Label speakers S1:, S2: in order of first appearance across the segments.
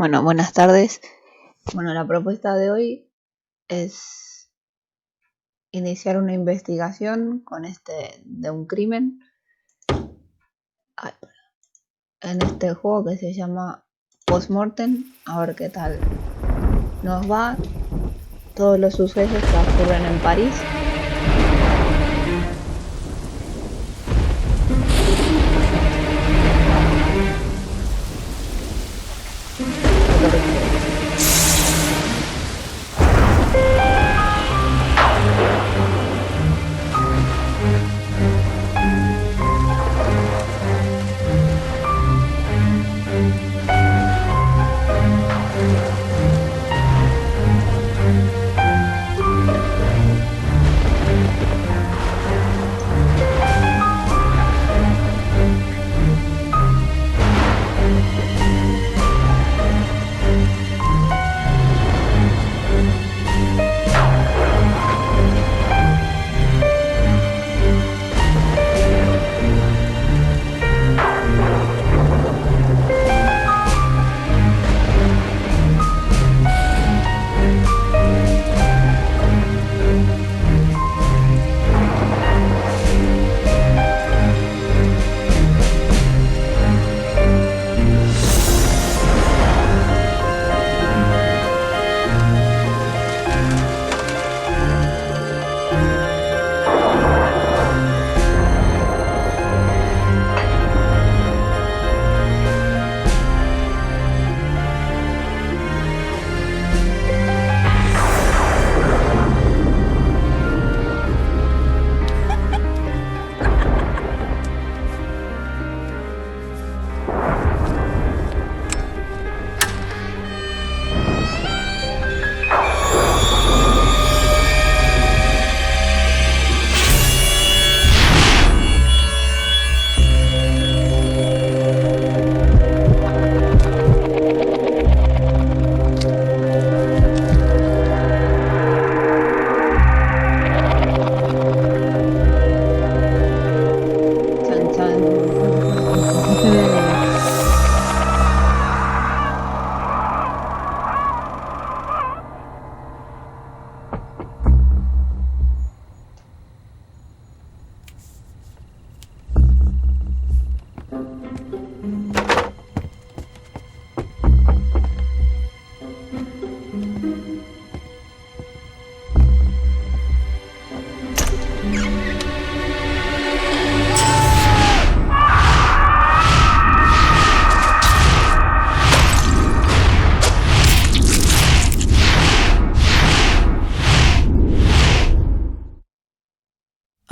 S1: Bueno, buenas tardes. Bueno, la propuesta de hoy es iniciar una investigación de un crimen en este juego que se llama mortem. A ver qué tal nos va. Todos los sucesos transcurren en París.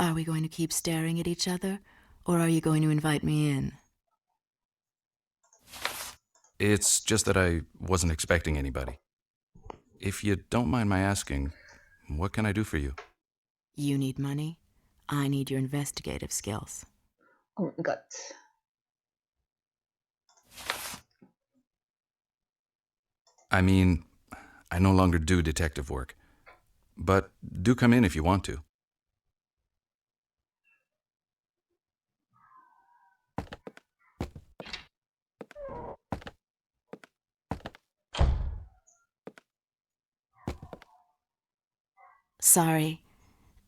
S2: Are we going to keep staring at each other, or are you going to invite me in?
S3: It's just that I wasn't expecting anybody. If you don't mind my asking, what can I do for you?
S2: You need money. I need your investigative skills.
S1: Oh my god.
S3: I mean, I no longer do detective work. But do come in if you want to.
S2: Sorry,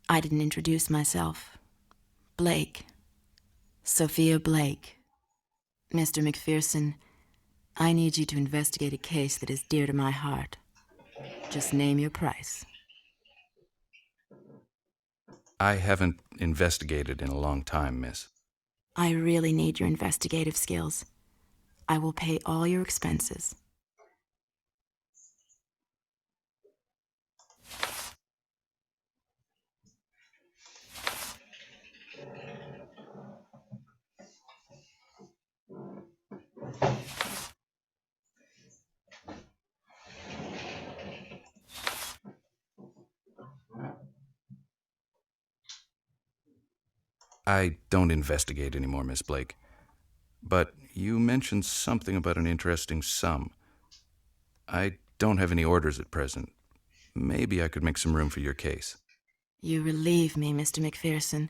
S2: I didn't introduce myself. Blake. Sophia Blake. Mr. Mcpherson, I need you to investigate a case that is dear to my heart. Just name your price.
S3: I haven't investigated in a long time, miss.
S2: I really need your investigative skills. I will pay all your expenses.
S3: I don't investigate anymore, Miss Blake. But you mentioned something about an interesting sum. I don't have any orders at present. Maybe I could make some room for your case.
S2: You relieve me, Mr. Mcpherson.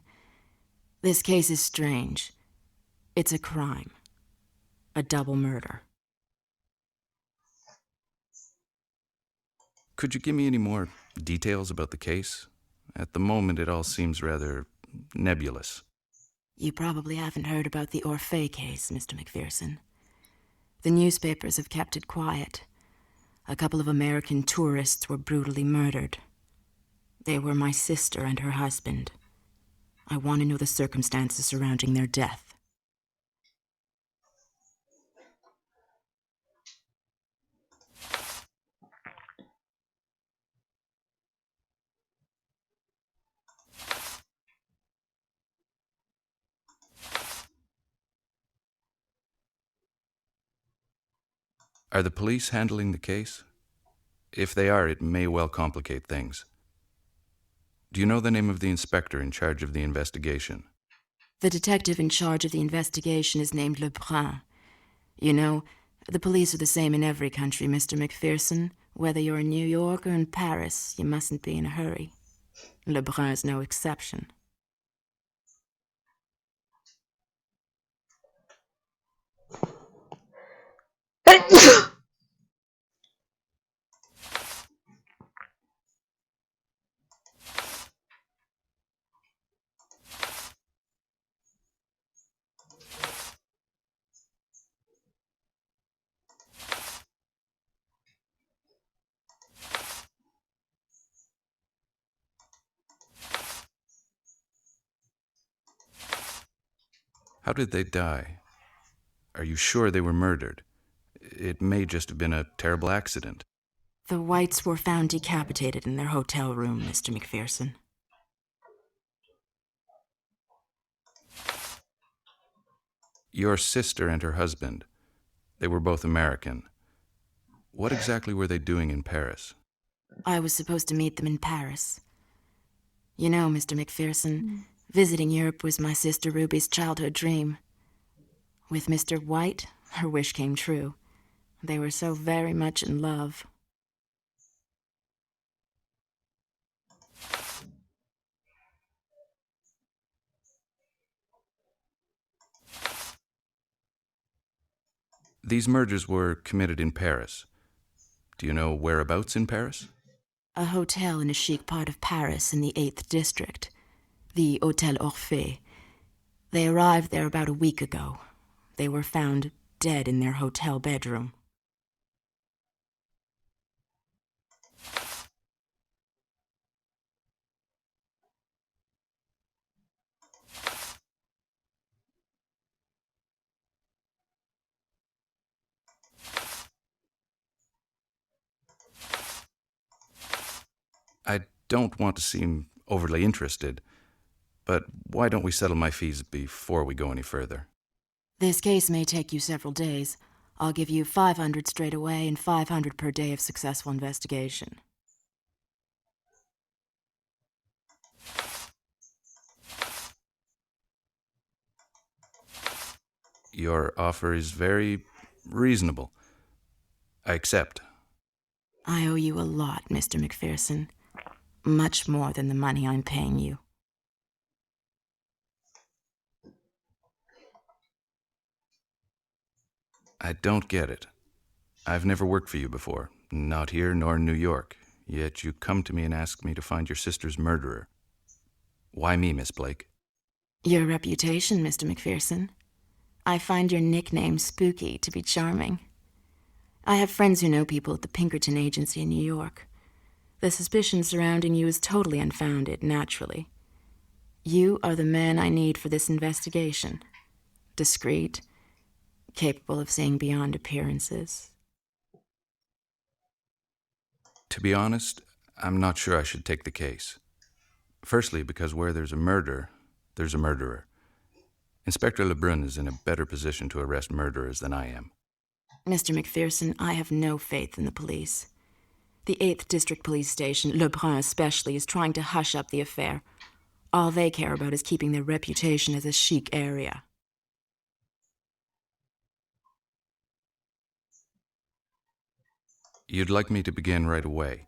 S2: This case is strange. It's a crime. A double murder.
S3: Could you give me any more details about the case? At the moment, it all seems rather nebulous.
S2: You probably haven't heard about the Orpheé case, Mr. Mcpherson. The newspapers have kept it quiet. A couple of American tourists were brutally murdered. They were my sister and her husband. I want to know the circumstances surrounding their death.
S3: Are the police handling the case? If they are, it may well complicate things. Do you know the name of the inspector in charge of the investigation?
S2: The detective in charge of the investigation is named Lebrun. You know, the police are the same in every country, Mr. Mcpherson. Whether you're in New York or in Paris, you mustn't be in a hurry. Lebrun is no exception.
S3: How did they die? Are you sure they were murdered? It may just have been a terrible accident.
S2: The Whites were found decapitated in their hotel room, Mr. Mcpherson.
S3: Your sister and her husband, they were both American. What exactly were they doing in Paris?
S2: I was supposed to meet them in Paris. You know, Mr. Mcpherson, visiting Europe was my sister Ruby's childhood dream. With Mr. White, her wish came true. They were so very much in love.
S3: These murders were committed in Paris. Do you know whereabouts in Paris?
S2: A hotel in a chic part of Paris in the 8th district, the Hotel Orpheé. They arrived there about a week ago. They were found dead in their hotel bedroom.
S3: I don't want to seem overly interested, but why don't we settle my fees before we go any further?
S2: This case may take you several days. I'll give you 500 straight away and 500 per day of successful investigation.
S3: Your offer is very reasonable. I accept.
S2: I owe you a lot, Mr. Mcpherson. Much more than the money I'm paying you.
S3: I don't get it. I've never worked for you before, not here nor in New York, yet you come to me and ask me to find your sister's murderer. Why me, Miss Blake?
S2: Your reputation, Mr. Mcpherson. I find your nickname spooky to be charming. I have friends who know people at the Pinkerton Agency in New York. The suspicion surrounding you is totally unfounded, naturally. You are the man I need for this investigation. Discreet, capable of seeing beyond appearances.
S3: To be honest, I'm not sure I should take the case. Firstly, because where there's a murder, there's a murderer. Inspector Lebrun is in a better position to arrest murderers than I am.
S2: Mr. Mcpherson, I have no faith in the police. The 8th District Police Station, Lebrun especially, is trying to hush up the affair. All they care about is keeping their reputation as a chic area.
S3: You'd like me to begin right away.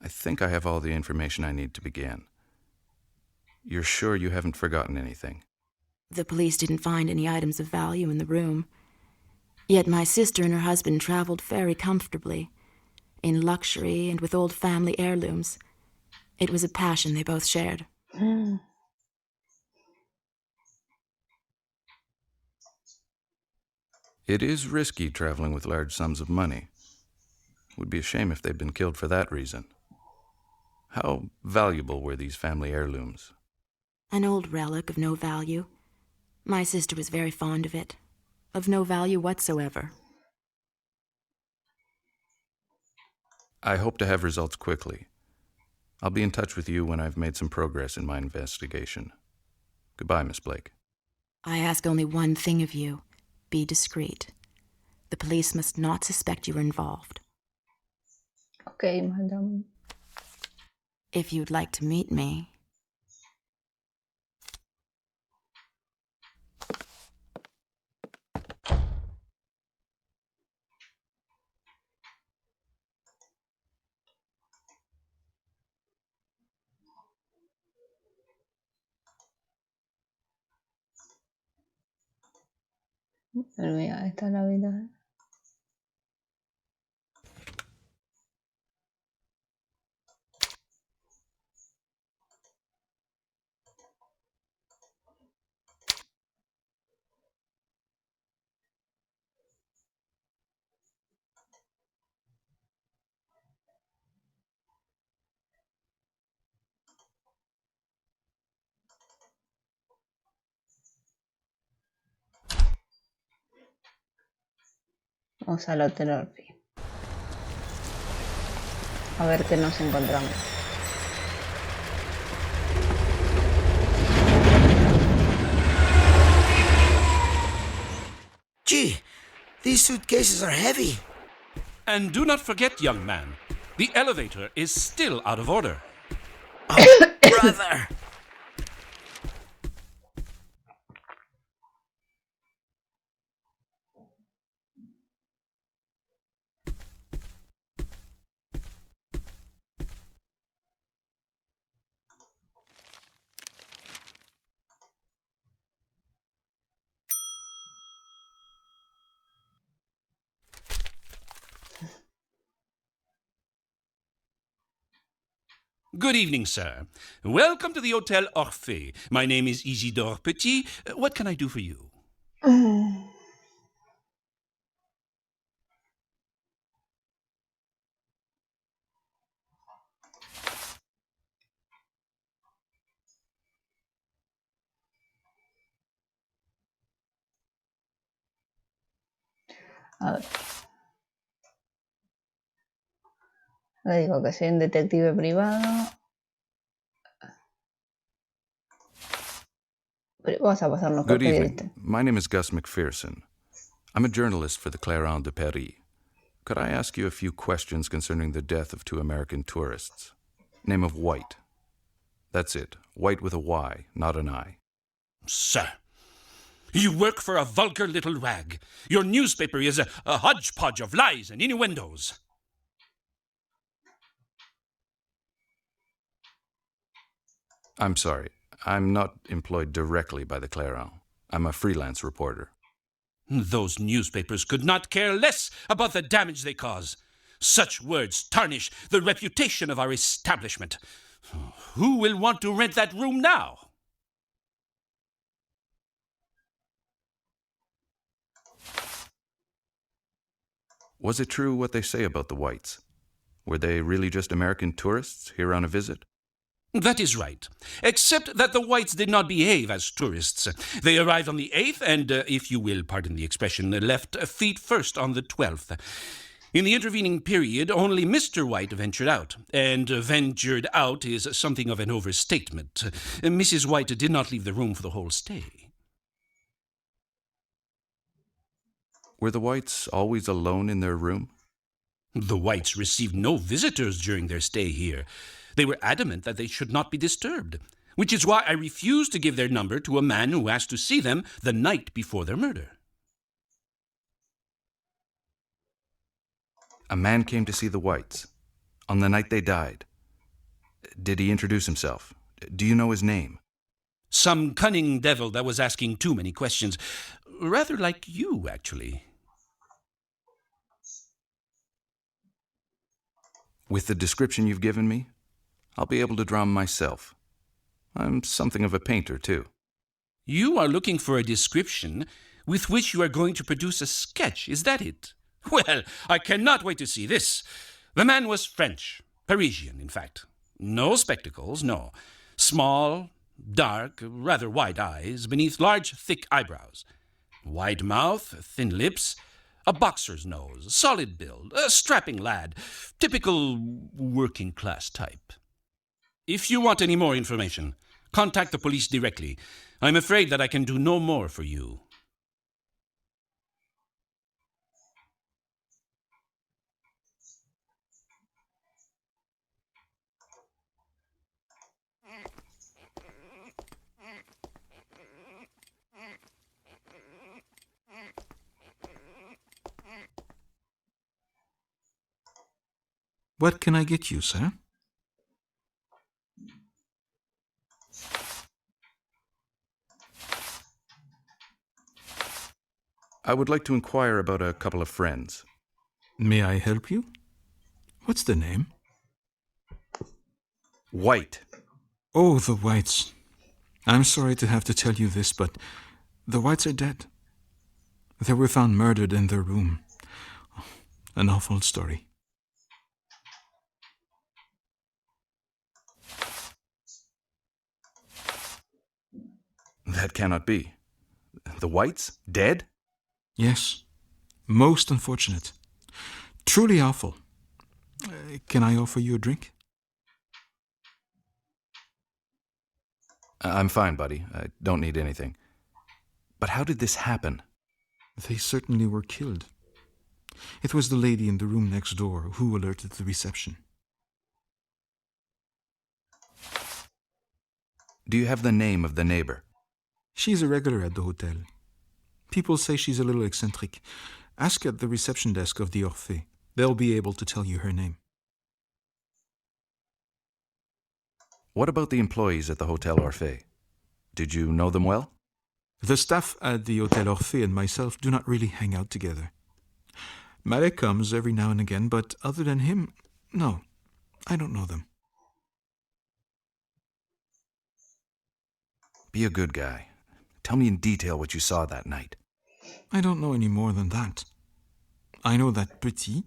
S3: I think I have all the information I need to begin. You're sure you haven't forgotten anything?
S2: The police didn't find any items of value in the room. Yet my sister and her husband traveled very comfortably. in luxury and with old family heirlooms. It was a passion they both shared.
S3: It is risky traveling with large sums of money. Would be a shame if they'd been killed for that reason. How valuable were these family heirlooms?
S2: An old relic of no value. My sister was very fond of it. Of no value whatsoever.
S3: I hope to have results quickly. I'll be in touch with you when I've made some progress in my investigation. Goodbye, Miss Blake.
S2: I ask only one thing of you. Be discreet. The police must not suspect you are involved.
S1: Okay, madam.
S2: If you'd like to meet me...
S1: Pero mira, esta es la vida. Vamos al Hotel Orpheé. A ver qué nos encontramos.
S4: Gee, these suitcases are heavy.
S5: And do not forget, young man, the elevator is still out of order.
S4: Oh, brother.
S5: Good evening, sir. Welcome to the Hotel Orpheé. My name is Isidore Petit. What can I do for you?
S1: A ver. Le digo que soy un detective privado. Pero vamos a pasarnos por
S3: Good
S1: periodista.
S3: evening. My name is Gus Mcpherson. I'm a journalist for the Clairon de Paris. Could I ask you a few questions concerning the death of 2 American tourists? Name of White. That's it. White with a Y, not an I.
S5: Sir, you work for a vulgar little rag. Your newspaper is a hodgepodge of lies and innuendos.
S3: I'm sorry. I'm not employed directly by the Clairon. I'm a freelance reporter.
S5: Those newspapers could not care less about the damage they cause. Such words tarnish the reputation of our establishment. Who will want to rent that room now?
S3: Was it true what they say about the Whites? Were they really just American tourists here on a visit?
S5: That is right, except that the Whites did not behave as tourists. They arrived on the 8th and, if you will pardon the expression, left feet first on the 12th. In the intervening period, only Mr. White ventured out, and ventured out is something of an overstatement. Mrs. White did not leave the room for the whole stay.
S3: Were the Whites always alone in their room?
S5: The Whites received no visitors during their stay here. They were adamant that they should not be disturbed, which is why I refused to give their number to a man who asked to see them the night before their murder.
S3: A man came to see the Whites on the night they died. Did he introduce himself? Do you know his name?
S5: Some cunning devil that was asking too many questions. Rather like you, actually.
S3: With the description you've given me, I'll be able to draw 'em myself. I'm something of a painter, too.
S5: You are looking for a description with which you are going to produce a sketch, is that it? Well, I cannot wait to see this. The man was French, Parisian, in fact. No spectacles, no. Small, dark, rather wide eyes beneath large, thick eyebrows. Wide mouth, thin lips, a boxer's nose, solid build, a strapping lad, typical working-class type. If you want any more information, contact the police directly. I'm afraid that I can do no more for you.
S6: What can I get you, sir?
S3: I would like to inquire about a couple of friends.
S6: May I help you? What's the name?
S3: White.
S6: Oh, the Whites. I'm sorry to have to tell you this, but the Whites are dead. They were found murdered in their room. An awful story.
S3: That cannot be. The Whites? Dead?
S6: Yes. Most unfortunate. Truly awful. Can I offer you a drink?
S3: I'm fine, buddy. I don't need anything. But how did this happen?
S6: They certainly were killed. It was the lady in the room next door who alerted the reception.
S3: Do you have the name of the neighbor?
S6: She's a regular at the hotel. People say she's a little eccentric. Ask at the reception desk of the Orpheé. They'll be able to tell you her name.
S3: What about the employees at the Hotel Orpheé? Did you know them well?
S6: The staff at the Hotel Orpheé and myself do not really hang out together. Malek comes every now and again, but other than him, no, I don't know them.
S3: Be a good guy. Tell me in detail what you saw that night.
S6: I don't know any more than that. I know that Petit,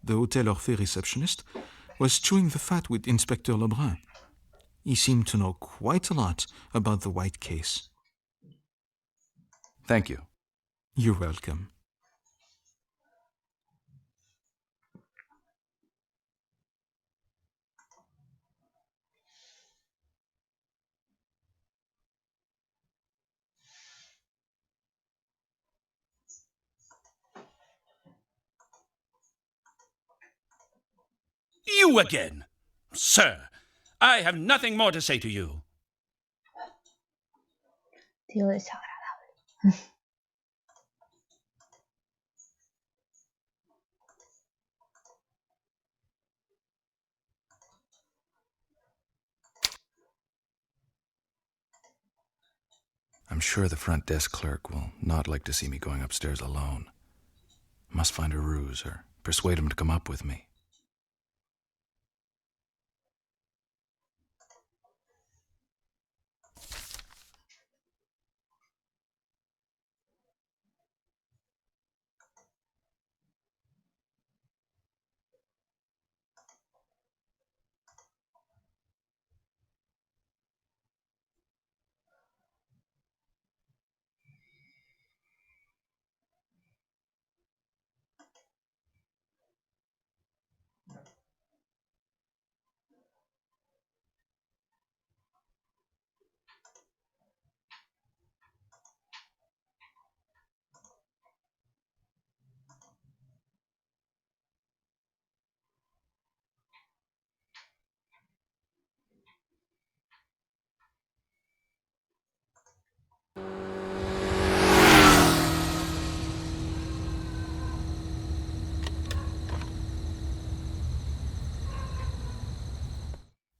S6: the Hotel Orpheé receptionist, was chewing the fat with Inspector Lebrun. He seemed to know quite a lot about the White case.
S3: Thank you.
S6: You're welcome.
S5: You again! Sir, I have nothing more to say to you.
S1: Tío desagradable.
S3: I'm sure the front desk clerk will not like to see me going upstairs alone. Must find a ruse or persuade him to come up with me.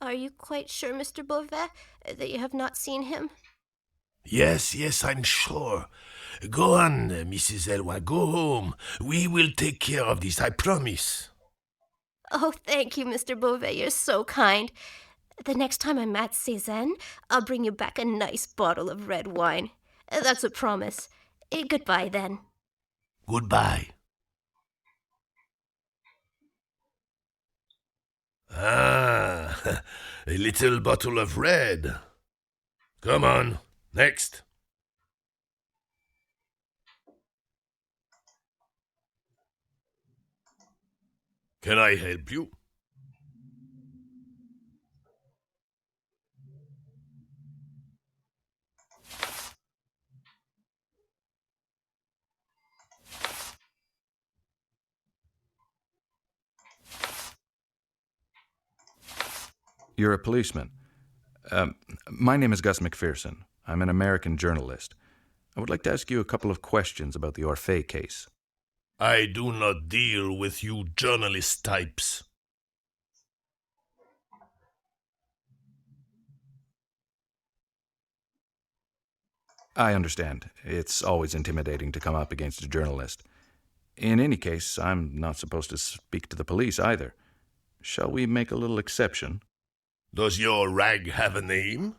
S7: Are you quite sure, Mr. Beauvais, that you have not seen him?
S4: Yes, I'm sure. Go on, Mrs. Elway, go home. We will take care of this, I promise.
S7: Oh, thank you, Mr. Beauvais. You're so kind. The next time I'm at Cézanne, I'll bring you back a nice bottle of red wine. That's a promise. Goodbye, then.
S4: Goodbye. Ah, a little bottle of red. Come on, next. Can I help you?
S3: You're a policeman. My name is Gus Mcpherson. I'm an American journalist. I would like to ask you a couple of questions about the Orpheé case.
S4: I do not deal with you journalist types.
S3: I understand. It's always intimidating to come up against a journalist. In any case, I'm not supposed to speak to the police either. Shall we make a little exception?
S4: Does your rag have a name?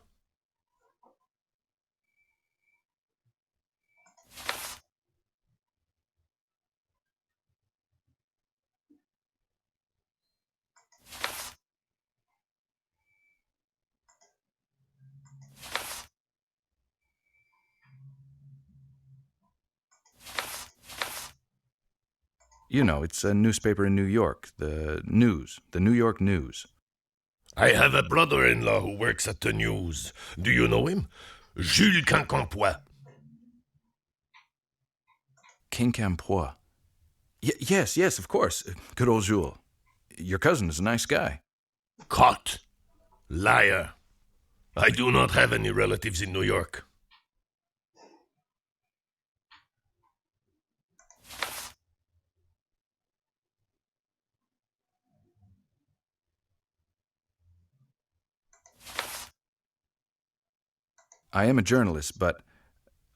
S3: You know, it's a newspaper in New York, the New York News.
S4: I have a brother-in-law who works at the news. Do you know him? Jules Quincampoix.
S3: Quincampoix. Yes, of course. Good old Jules. Your cousin is a nice guy.
S4: Caught. Liar. I do not have any relatives in New York.
S3: I am a journalist, but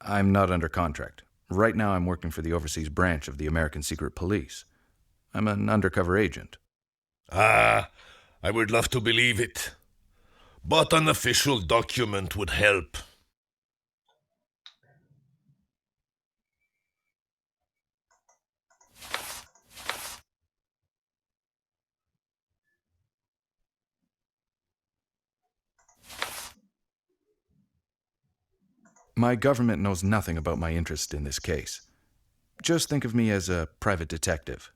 S3: I'm not under contract. Right now I'm working for the overseas branch of the American Secret Police. I'm an undercover agent.
S4: Ah, I would love to believe it. But an official document would help.
S3: My government knows nothing about my interest in this case. Just think of me as a private detective.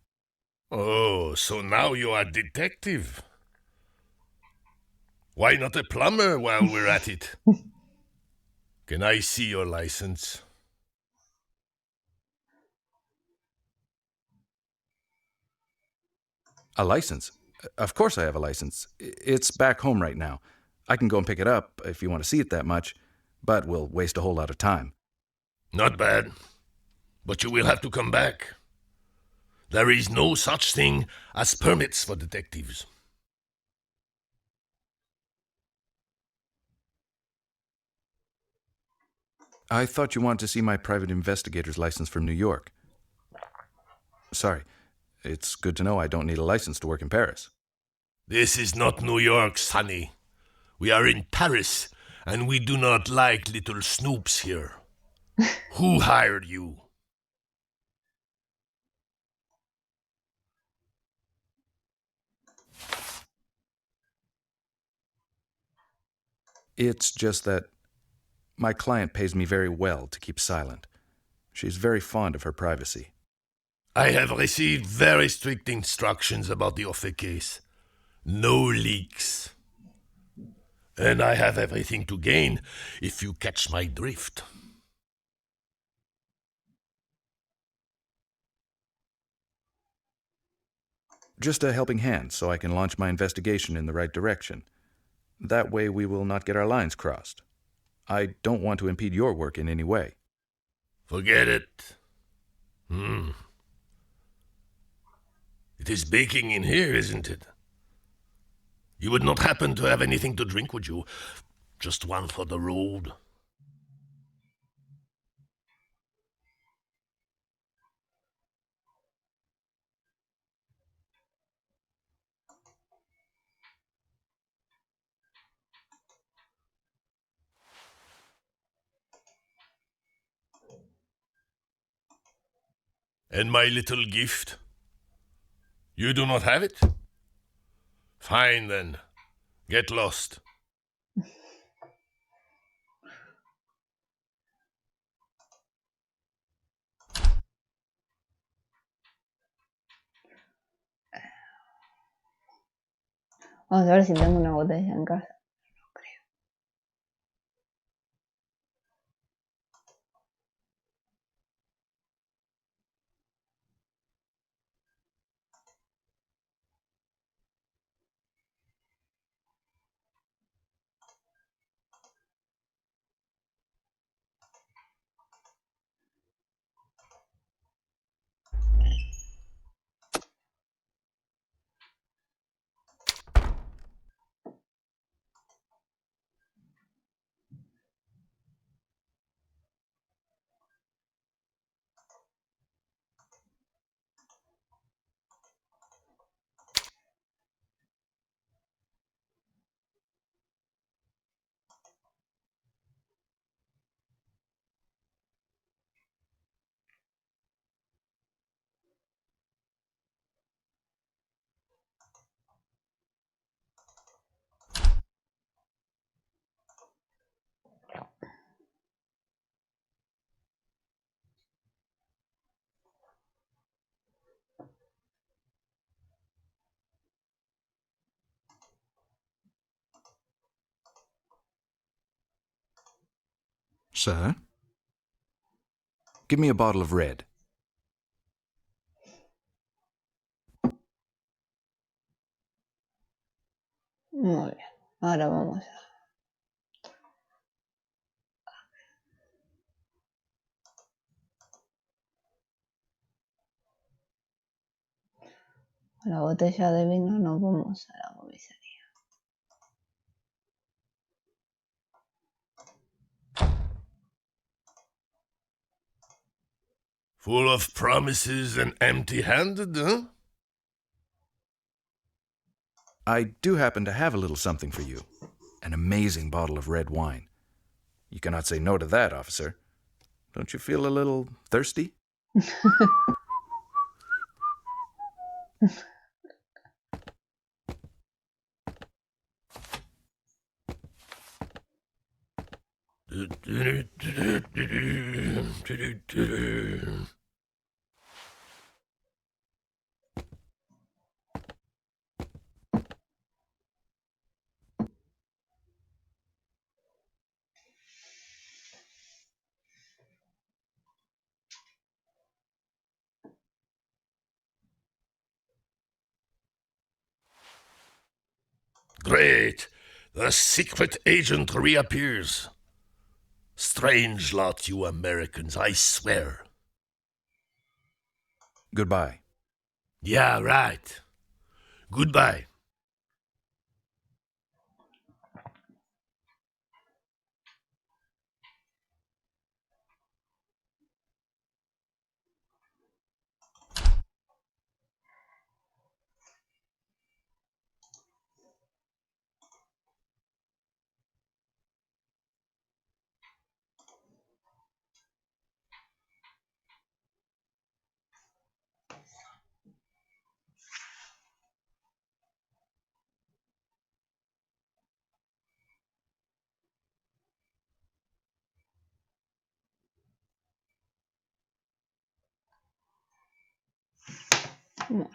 S4: Oh, so now you are detective. Why not a plumber while we're at it? Can I see your license?
S3: A license? Of course I have a license. It's back home right now. I can go and pick it up if you want to see it that much, but we'll waste a whole lot of time.
S4: Not bad. But you will have to come back. There is no such thing as permits for detectives.
S3: I thought you wanted to see my private investigator's license from New York. Sorry. It's good to know I don't need a license to work in Paris.
S4: This is not New York, Sonny. We are in Paris, and we do not like little snoops here. Who hired you?
S3: It's just that my client pays me very well to keep silent. She's very fond of her privacy.
S4: I have received very strict instructions about the Orpheé case. No leaks. And I have everything to gain if you catch my drift.
S3: Just a helping hand so I can launch my investigation in the right direction. That way we will not get our lines crossed. I don't want to impede your work in any way.
S4: Forget it. It is baking in here, isn't it? You would not happen to have anything to drink, would you? Just one for the road. And my little gift? You do not have it? Fine then. Get lost.
S1: Vamos a ver si tengo una botella en casa. No creo.
S3: Sir? Give me a bottle of red.
S1: Muy bien. Ahora vamos a... Con la botella de vino nos vamos a la comisaría.
S4: Full of promises and empty-handed, huh?
S3: I do happen to have a little something for you. An amazing bottle of red wine. You cannot say no to that, officer. Don't you feel a little thirsty?
S4: Great! The secret agent reappears. Strange lot, you Americans, I swear.
S3: Goodbye.
S4: Yeah, right. Goodbye.
S1: Bueno.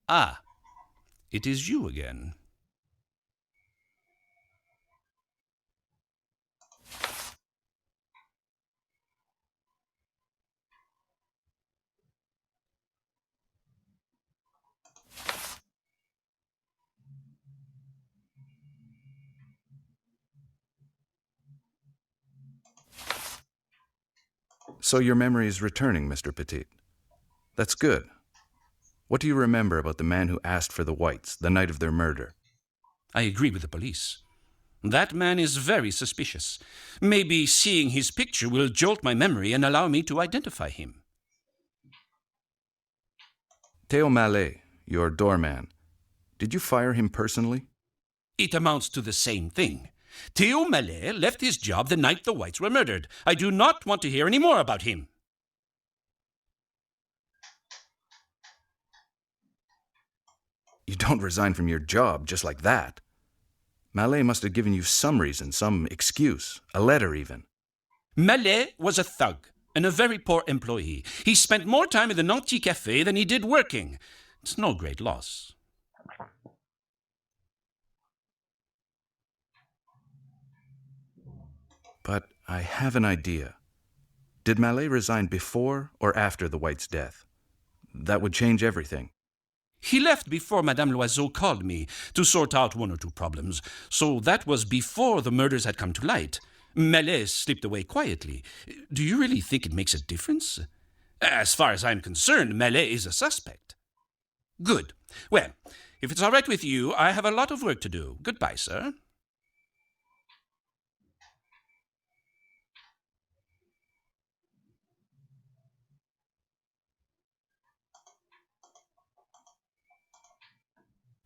S5: Ah, it is you again.
S3: So your memory is returning, Mr. Petit. That's good. What do you remember about the man who asked for the whites the night of their murder?
S5: I agree with the police. That man is very suspicious. Maybe seeing his picture will jolt my memory and allow me to identify him.
S3: Théo Mallet, your doorman. Did you fire him personally?
S5: It amounts to the same thing. Theo Mallet left his job the night the Whites were murdered. I do not want to hear any more about him.
S3: You don't resign from your job just like that. Mallet must have given you some reason, some excuse, a letter even.
S5: Mallet was a thug and a very poor employee. He spent more time in the Nanty Café than he did working. It's no great loss.
S3: But I have an idea. Did Mallet resign before or after the White's death? That would change everything.
S5: He left before Madame Loiseau called me to sort out one or two problems, so that was before the murders had come to light. Mallet slipped away quietly. Do you really think it makes a difference? As far as I'm concerned, Mallet is a suspect. Good. Well, if it's all right with you, I have a lot of work to do. Goodbye, sir.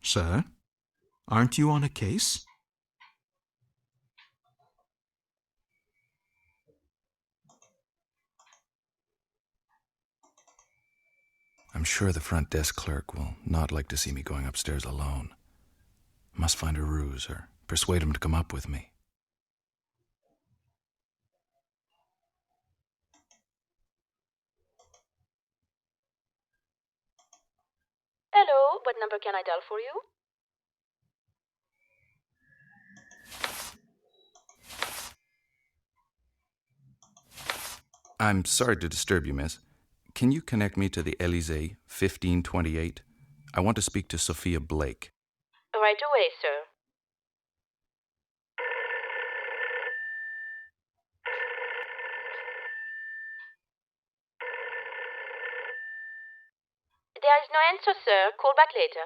S6: Sir, aren't you on a case?
S3: I'm sure the front desk clerk will not like to see me going upstairs alone. Must find a ruse or persuade him to come up with me.
S2: Hello, what number can I dial for you?
S3: I'm sorry to disturb you, miss. Can you connect me to the Élysée, 1528? I want to speak to Sophia Blake.
S2: Right away, sir. There is no answer, sir. Call back later.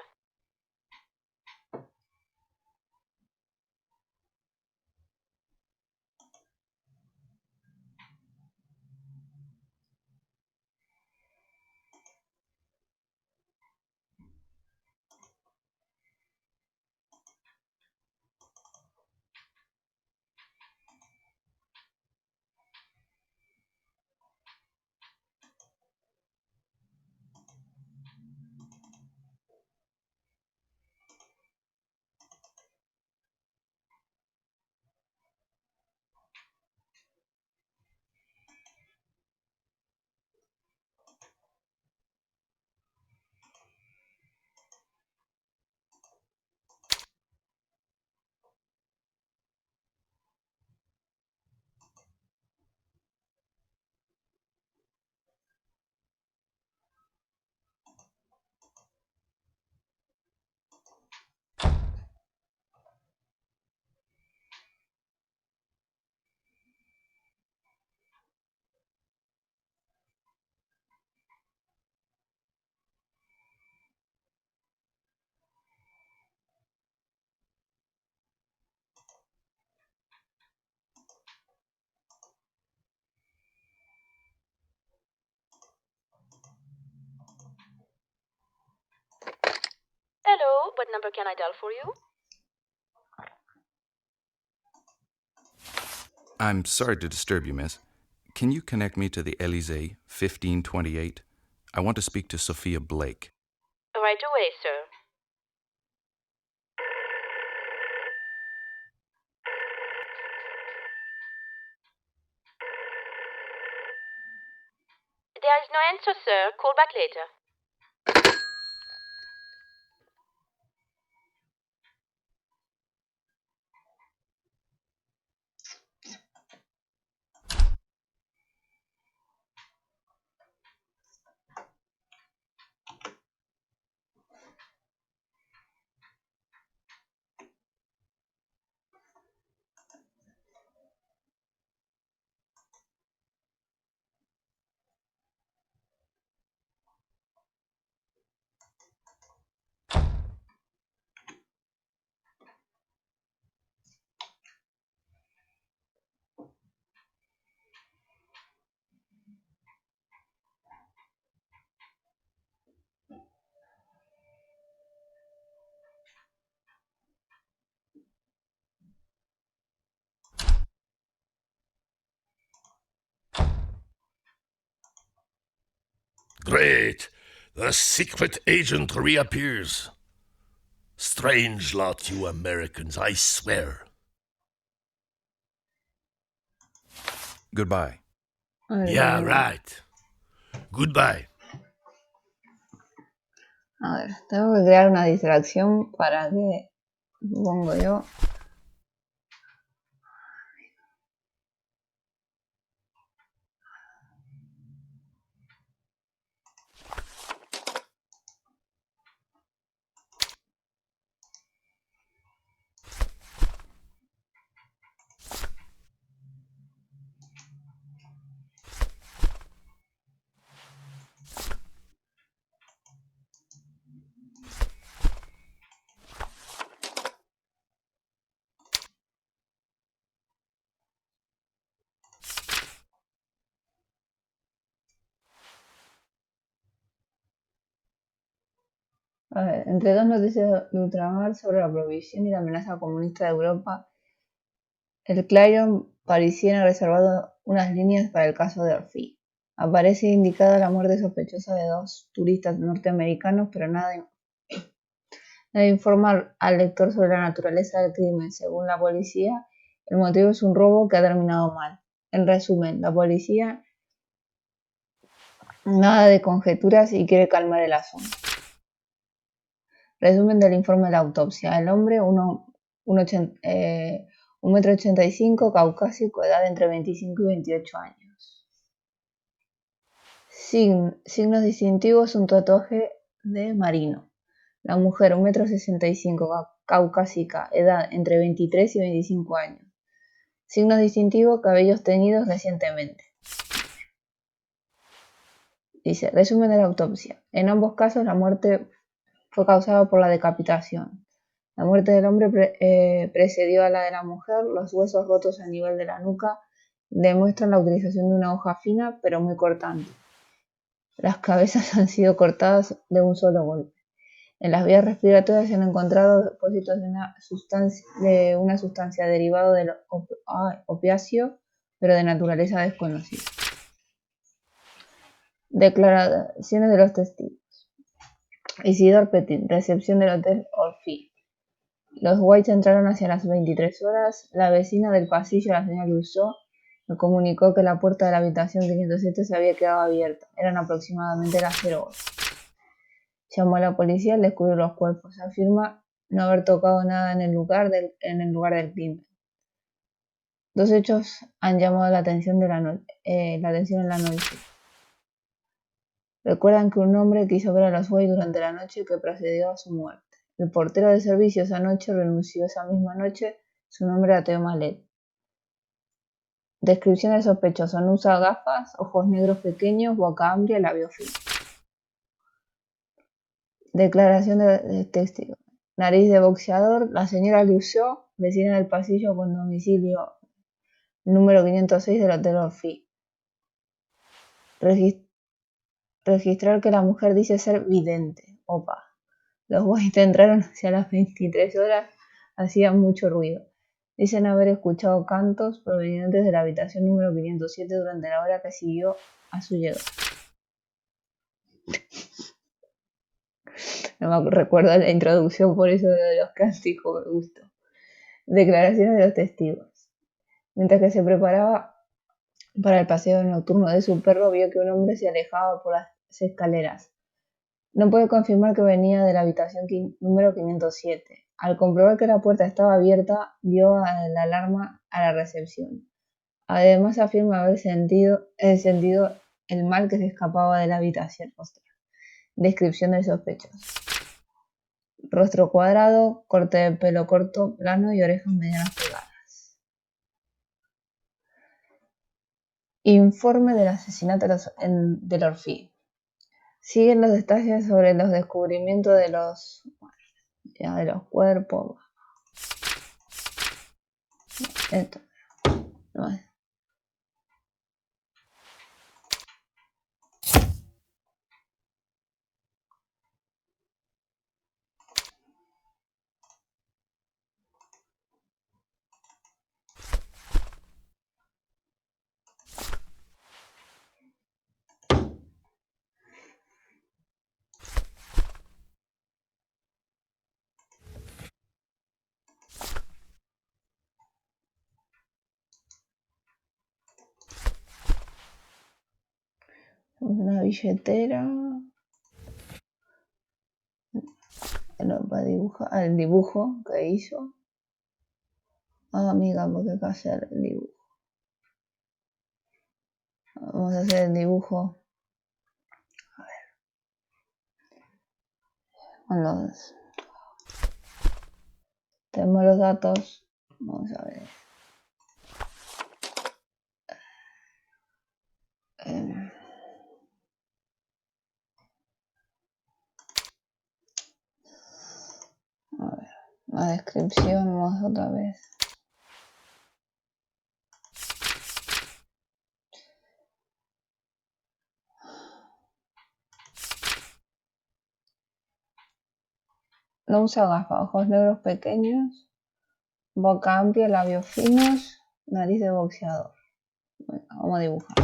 S2: Hello, what number can I dial for you?
S3: I'm sorry to disturb you, miss. Can you connect me to the Élysée, 1528? I want to speak to Sophia Blake.
S2: Right away, sir. There is no answer, sir. Call back later.
S4: Great! The secret agent reappears. Strange lot, you Americans, I swear.
S3: Goodbye.
S1: A ver,
S4: Yeah,
S1: tenemos-
S4: right. Goodbye.
S1: A ver, tengo que crear una distracción para que, supongo yo. A ver, entre dos noticias de ultramar sobre la prohibición y la amenaza comunista de Europa, el Clarion parisien ha reservado unas líneas para el caso de Orpheé. Aparece indicada la muerte sospechosa de dos turistas norteamericanos, pero nada informa al lector sobre la naturaleza del crimen. Según la policía, el motivo es un robo que ha terminado mal. En resumen, la policía nada de conjeturas y quiere calmar el asunto. Resumen del informe de la autopsia. El hombre, 1,85 m, caucásico, edad entre 25 y 28 años. Signos distintivos, un tatuaje de marino. La mujer, 1,65 m, caucásica, edad entre 23 y 25 años. Signos distintivos, cabellos teñidos recientemente. Dice, resumen de la autopsia. En ambos casos la muerte fue causada por la decapitación. La muerte del hombre precedió a la de la mujer. Los huesos rotos a nivel de la nuca demuestran la utilización de una hoja fina pero muy cortante. Las cabezas han sido cortadas de un solo golpe. En las vías respiratorias se han encontrado depósitos de una sustancia derivada del opiáceo, pero de naturaleza desconocida. Declaraciones de los testigos. Isidore Petit, recepción del Hotel Orpheé. Los Whites entraron hacia las 23 horas. La vecina del pasillo, la señora Rousseau, me comunicó que la puerta de la habitación 507 se había quedado abierta. Eran aproximadamente las 0 horas. Llamó a la policía al descubrir los cuerpos. Afirma no haber tocado nada en el lugar del crimen. Dos hechos han llamado la atención en la noche. Recuerdan que un hombre quiso ver a los White durante la noche que precedió a su muerte. El portero de servicio esa noche renunció esa misma noche. Su nombre era Theo Malet. Descripción del sospechoso. No usa gafas, ojos negros pequeños, boca amplia, labio fino. Declaración de testigo. Nariz de boxeador. La señora Rousseau, vecina del pasillo con domicilio número 506 del Hotel Orpheé. Registrar que la mujer dice ser vidente. Opa. Los White entraron hacia las 23 horas. Hacían mucho ruido. Dicen haber escuchado cantos provenientes de la habitación número 507 durante la hora que siguió a su llegada. No me recuerdo la introducción, por eso de los cánticos me gustó. Declaraciones de los testigos. Mientras que se preparaba para el paseo nocturno de su perro, vio que un hombre se alejaba por las escaleras. No puede confirmar que venía de la habitación número 507. Al comprobar que la puerta estaba abierta, dio la alarma a la recepción. Además afirma haber sentido el mal que se escapaba de la habitación. Descripción del sospechoso. Rostro cuadrado, corte de pelo corto, plano y orejas medianas pegadas. Informe del asesinato del Orpheé. Siguen los detalles sobre los descubrimientos de los cuerpos. Esto. No es. Una billetera. Para dibujar. El dibujo que hizo. Amiga, porque hay que hacer el dibujo. Vamos a hacer el dibujo. A ver. Tenemos los datos. Vamos a ver. A ver. La descripción vamos otra vez. No usa gafas, ojos negros pequeños, boca amplia, labios finos, nariz de boxeador. Bueno, vamos a dibujar.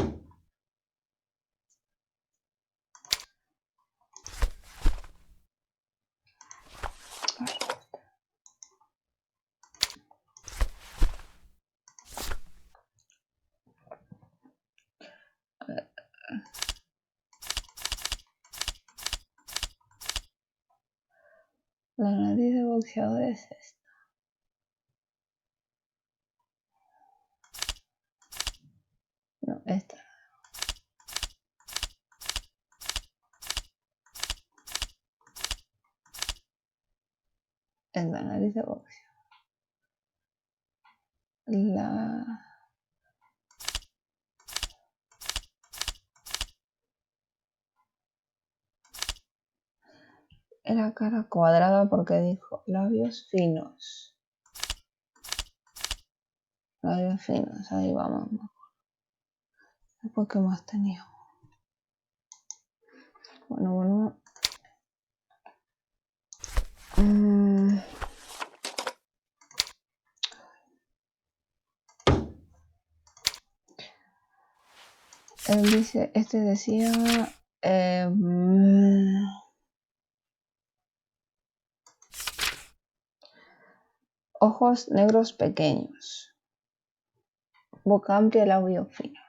S1: La nariz de boxeador es esta. No, esta. Es la nariz de boxeador. La cara cuadrada porque dijo labios finos. Labios finos, ahí vamos. Después, ¿qué más tenía? Bueno. Él dice, decía ojos negros pequeños, boca amplia, labios finos.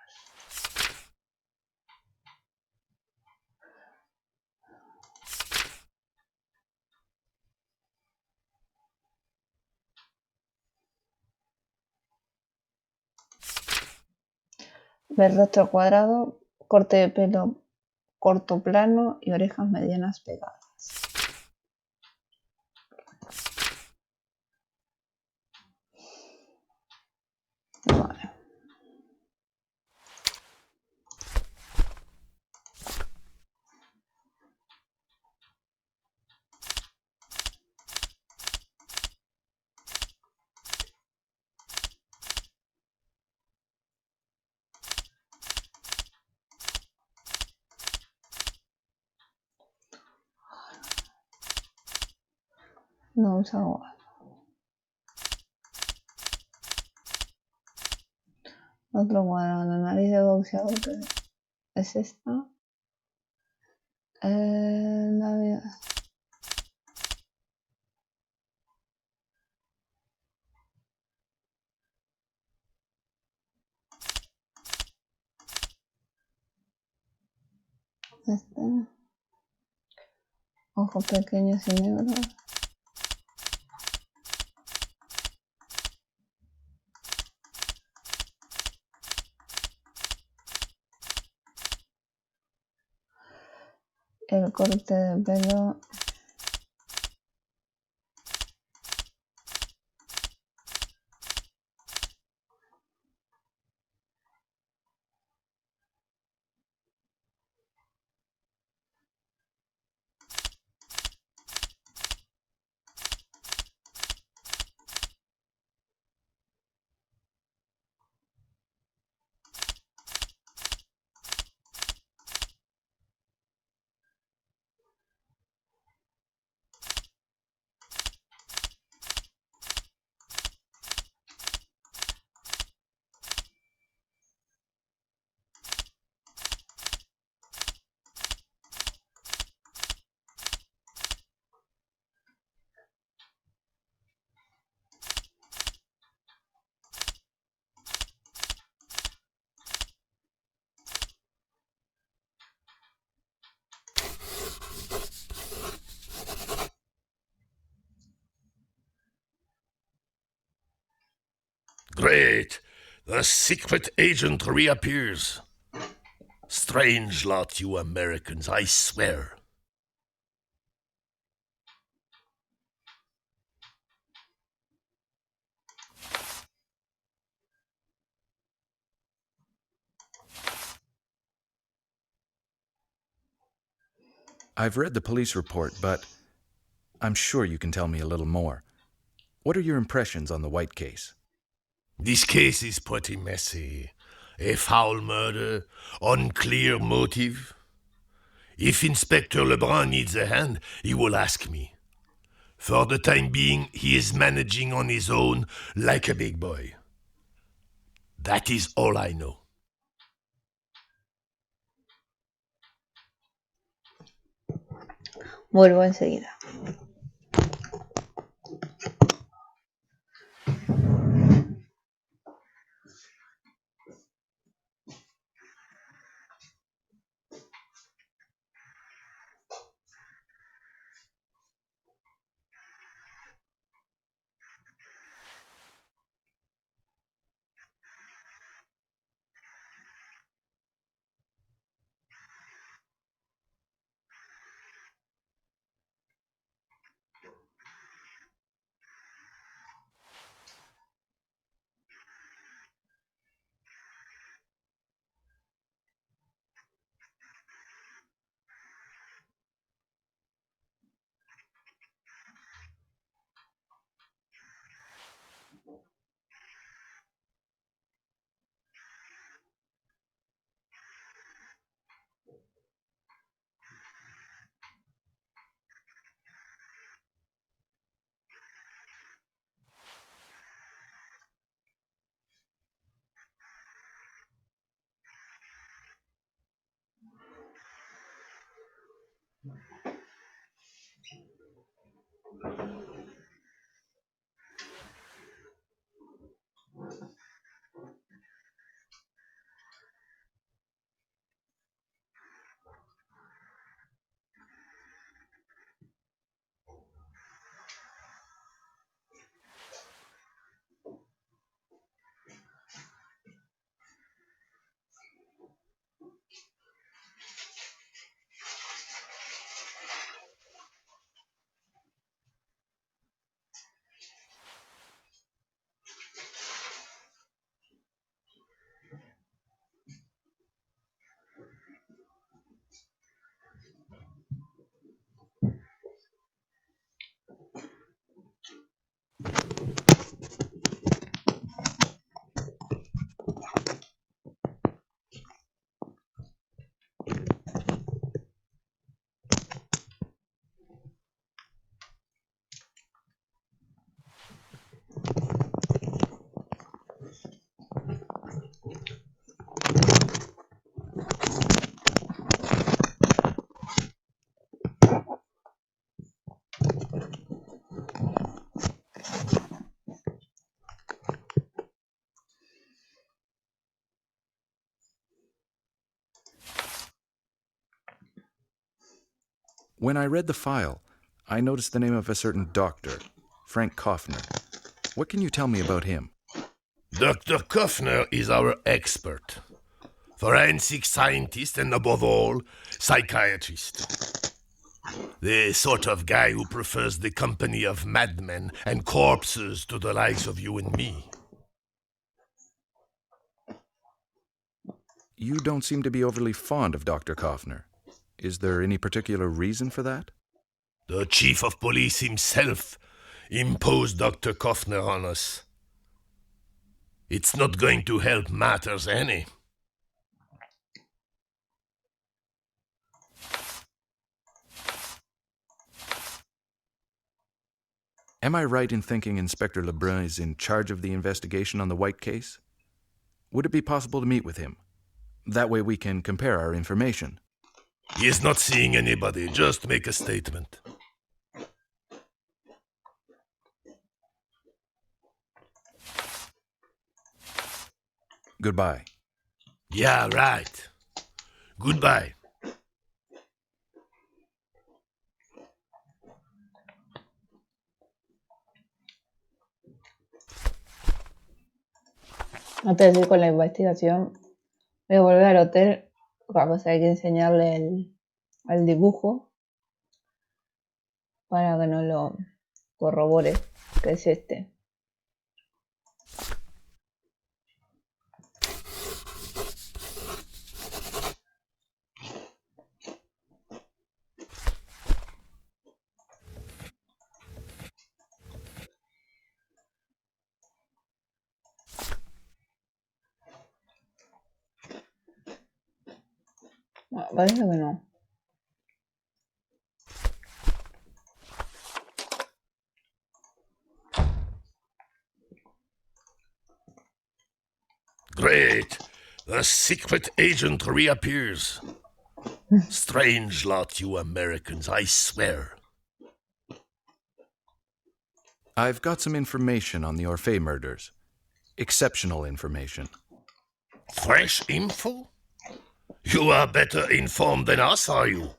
S1: Ver rostro cuadrado, corte de pelo corto plano y orejas medianas pegadas. Vale. No usa agua. Otro cuadrado, la nariz de boxeador que es esta. Ojos pequeños y negros. El corte de pelo.
S4: Great! The secret agent reappears. Strange lot, you Americans, I swear.
S3: I've read the police report, but I'm sure you can tell me a little more. What are your impressions on the White case?
S4: This case is pretty messy. A foul murder, unclear motive. If Inspector Lebrun needs a hand, he will ask me. For the time being, he is managing on his own like a big boy. That is all I know.
S1: Vuelvo enseguida.
S3: When I read the file, I noticed the name of a certain doctor, Frank Kaufner. What can you tell me about him?
S4: Dr. Kaufner is our expert. Forensic scientist and, above all, psychiatrist. The sort of guy who prefers the company of madmen and corpses to the likes of you and me.
S3: You don't seem to be overly fond of Dr. Kaufner. Is there any particular reason for that?
S4: The chief of police himself imposed Dr. Kaufner on us. It's not going to help matters any.
S3: Am I right in thinking Inspector Lebrun is in charge of the investigation on the White case? Would it be possible to meet with him? That way we can compare our information.
S4: He is not seeing anybody. Just make a statement.
S3: Goodbye.
S4: Yeah, right. Goodbye.
S1: Antes de seguir con la investigación, voy a volver al hotel. Capaz hay que enseñarle el dibujo para que no lo corrobore, que es este. No, parece que no.
S4: Great! The secret agent reappears. Strange lot, you Americans, I swear.
S3: I've got some information on the Orpheé murders. Exceptional information.
S4: Fresh info? You are better informed than us, are you?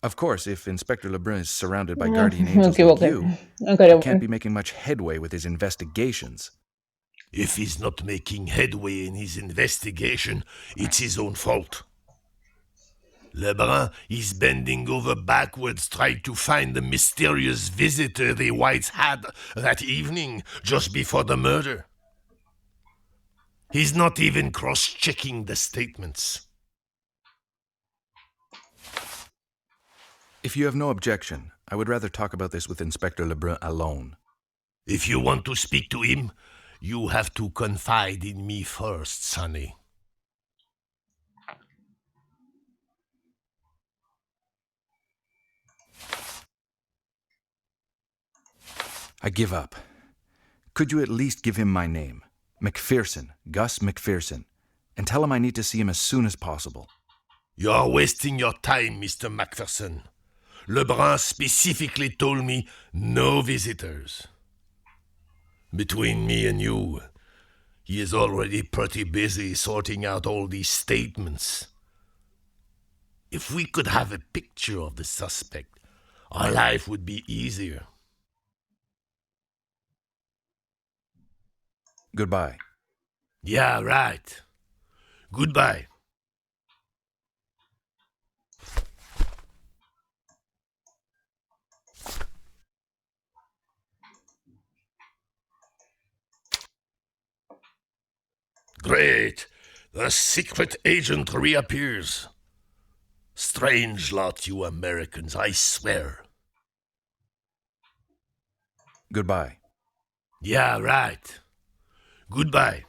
S3: Of course, if Inspector Lebrun is surrounded by guardian angels like you, he can't be making much headway with his investigations.
S4: If he's not making headway in his investigation, it's his own fault. Lebrun is bending over backwards trying to find the mysterious visitor the Whites had that evening, just before the murder. He's not even cross-checking the statements.
S3: If you have no objection, I would rather talk about this with Inspector Lebrun alone.
S4: If you want to speak to him, you have to confide in me first, Sonny.
S3: I give up. Could you at least give him my name? Mcpherson, Gus Mcpherson, and tell him I need to see him as soon as possible.
S4: You're wasting your time, Mr. Mcpherson. Lebrun specifically told me no visitors. Between me and you, he is already pretty busy sorting out all these statements. If we could have a picture of the suspect, our life would be easier.
S3: Goodbye.
S4: Yeah, right. Goodbye. Great! The secret agent reappears. Strange lot, you Americans, I swear.
S3: Goodbye.
S4: Yeah, right. Goodbye.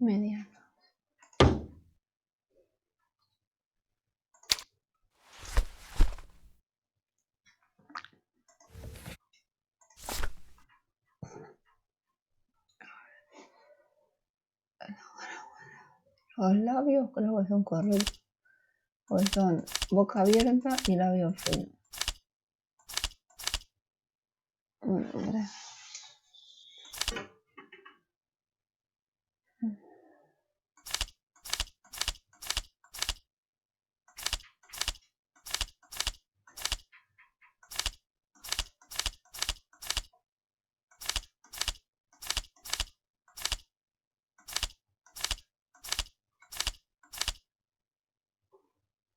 S1: Mediano. Los labios creo que son correctos. Pues son boca abierta y labio fino.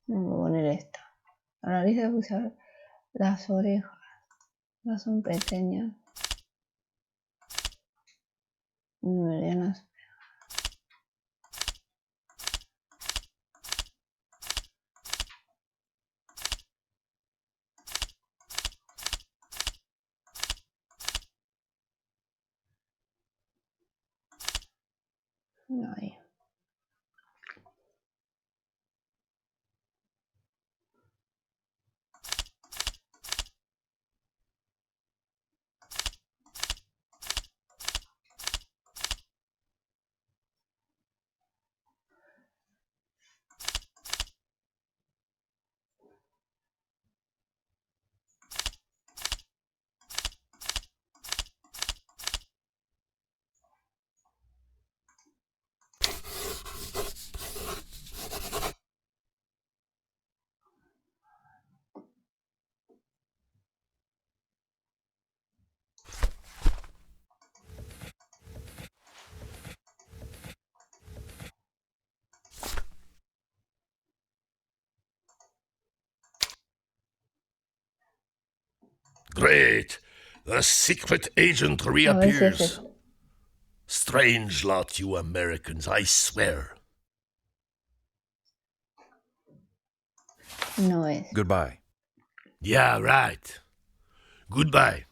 S1: Vamos a poner esta. La nariz debe usar las orejas. No son pequeñas. Medianas. Ahí.
S4: Great! The secret agent
S1: A ver si es
S4: reappears.
S1: eso.
S4: Strange lot, you Americans, I swear.
S1: No es.
S3: Goodbye.
S4: Yeah, right. Goodbye.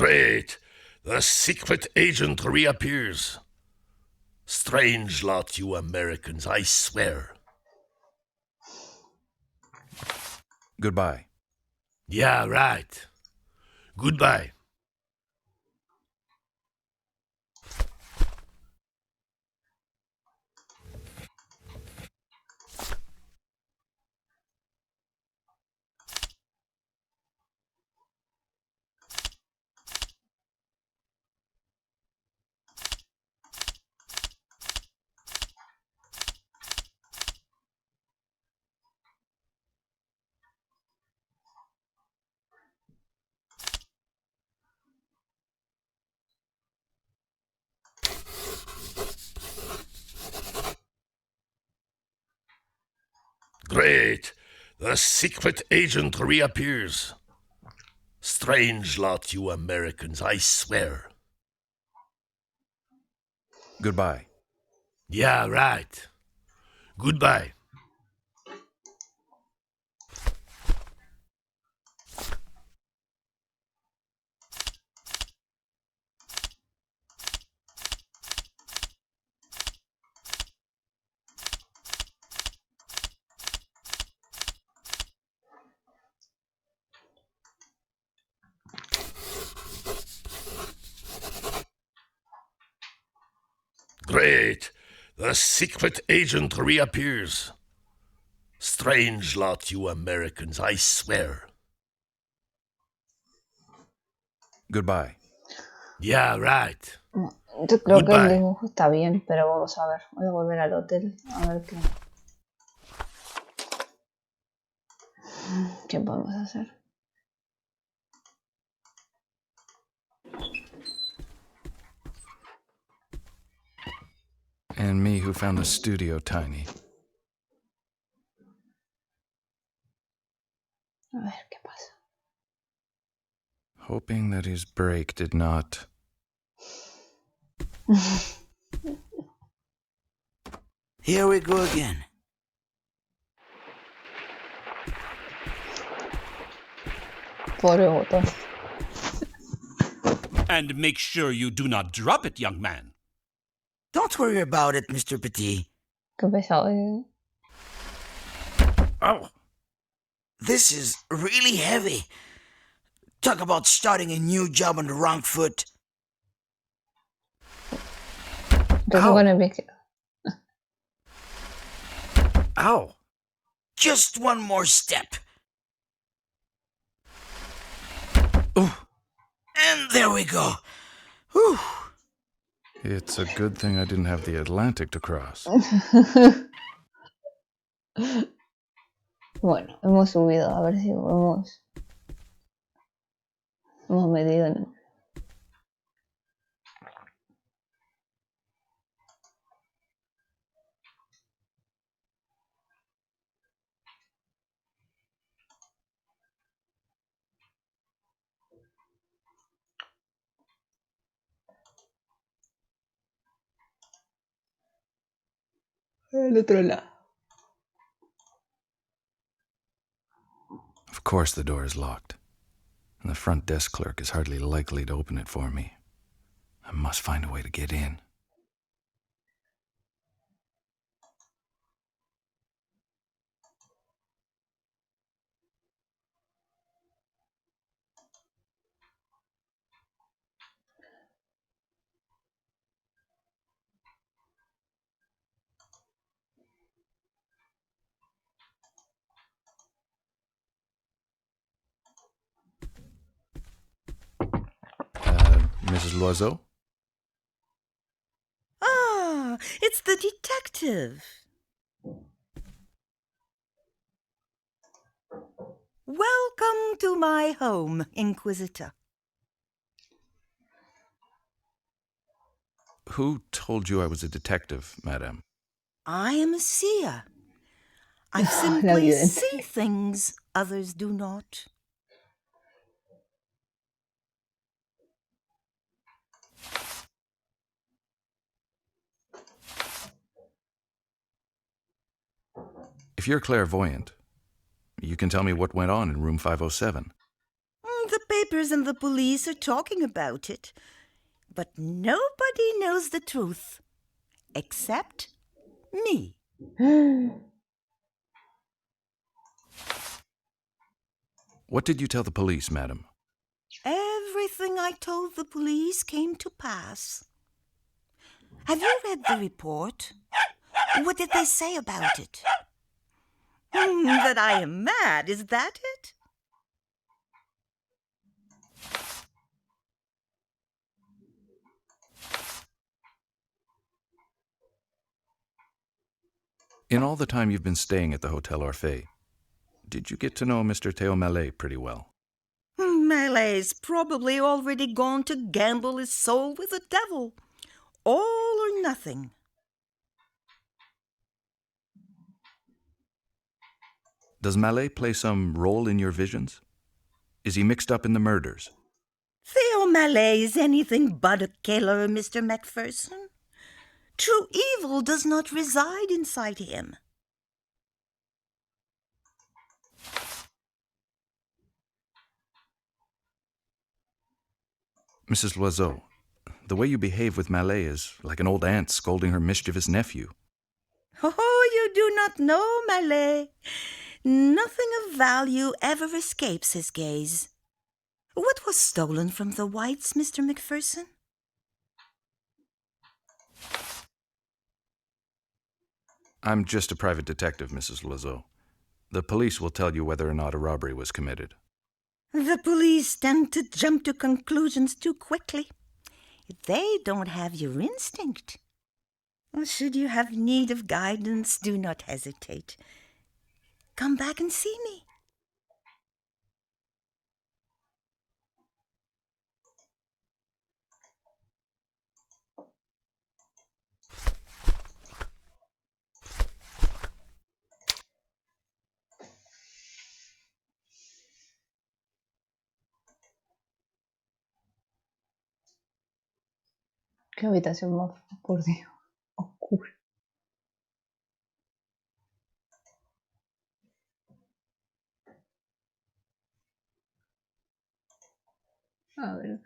S4: Great! The secret agent reappears. Strange lot, you Americans, I swear.
S3: Goodbye.
S4: Yeah, right. Goodbye. Great! The secret agent reappears. Strange lot, you Americans, I swear.
S3: Goodbye.
S4: Yeah, right. Goodbye. Great! The secret agent reappears. Strange lot, you Americans, I swear.
S3: Goodbye.
S4: Yeah, right.
S1: Yo creo que el
S4: Goodbye.
S1: dibujo está bien, pero vamos a ver. Voy a volver al hotel a ver qué podemos hacer.
S3: And me who found the studio tiny.
S1: A ver qué pasa.
S3: Hoping that his break did not...
S8: Here we go again.
S1: Pobre botón.
S5: And make sure you do not drop it, young man.
S8: Don't worry about it, Mr. Petit.
S1: Qué pesado. ¿Eh?
S8: Oh. This is really heavy. Talk about starting a new job on the wrong foot.
S1: Entonces, bueno,
S8: Ow. Just one more step. Ooh. And there we go. Whew.
S3: It's a good thing I didn't have the Atlantic to cross.
S1: Bueno, hemos subido, a ver si hemos medido en... el otro lado.
S3: Of course the door is locked, and the front desk clerk is hardly likely to open it for me. I must find a way to get in. Mrs. Loiseau?
S9: Ah, it's the detective. Welcome to my home, Inquisitor.
S3: Who told you I was a detective, madame?
S9: I am a seer. I
S1: La
S9: simply
S1: evidencia.
S9: see things others do not.
S3: If you're clairvoyant, you can tell me what went on in room 507.
S9: The papers and the police are talking about it, but nobody knows the truth, except me.
S3: What did you tell the police, madam?
S9: Everything I told the police came to pass. Have you read the report? What did they say about it? That I am mad, is that it?
S3: In all the time you've been staying at the Hotel Orpheé, did you get to know Mr. Théo Mallet pretty well?
S9: Malet's probably already gone to gamble his soul with the devil. All or nothing.
S3: Does Mallet play some role in your visions? Is he mixed up in the murders?
S9: Theo Mallet is anything but a killer, Mr. Mcpherson. True evil does not reside inside him.
S3: Mrs. Loiseau, the way you behave with Mallet is like an old aunt scolding her mischievous nephew.
S9: Oh, you do not know Mallet. Nothing of value ever escapes his gaze. What was stolen from the Whites, Mr. Mcpherson?
S3: I'm just a private detective, Mrs. Loiseau. The police will tell you whether or not a robbery was committed.
S9: The police tend to jump to conclusions too quickly. They don't have your instinct. Should you have need of guidance, do not hesitate. Come back and see me.
S1: Qué habitación más, por Dios, oscura. A ver.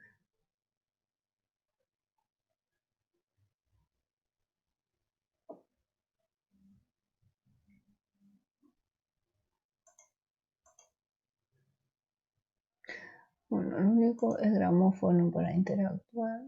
S1: Bueno, lo único es gramófono para interactuar.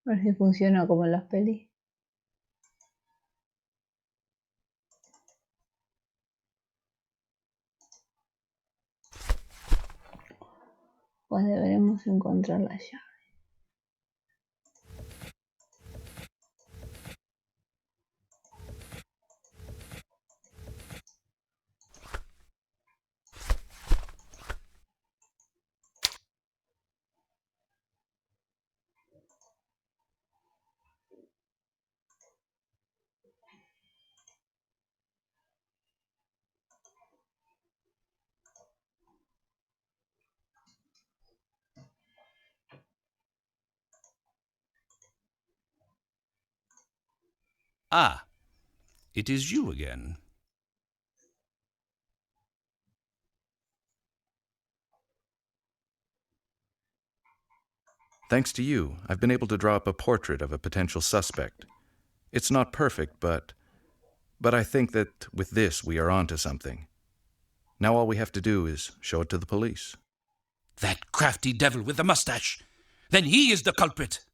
S1: A ver si funciona como en las pelis. Pues deberemos encontrar la llave.
S5: Ah, it is you again.
S3: Thanks to you, I've been able to draw up a portrait of a potential suspect. It's not perfect, but I think that with this we are onto something. Now all we have to do is show it to the police.
S5: That crafty devil with the mustache. Then he is the culprit.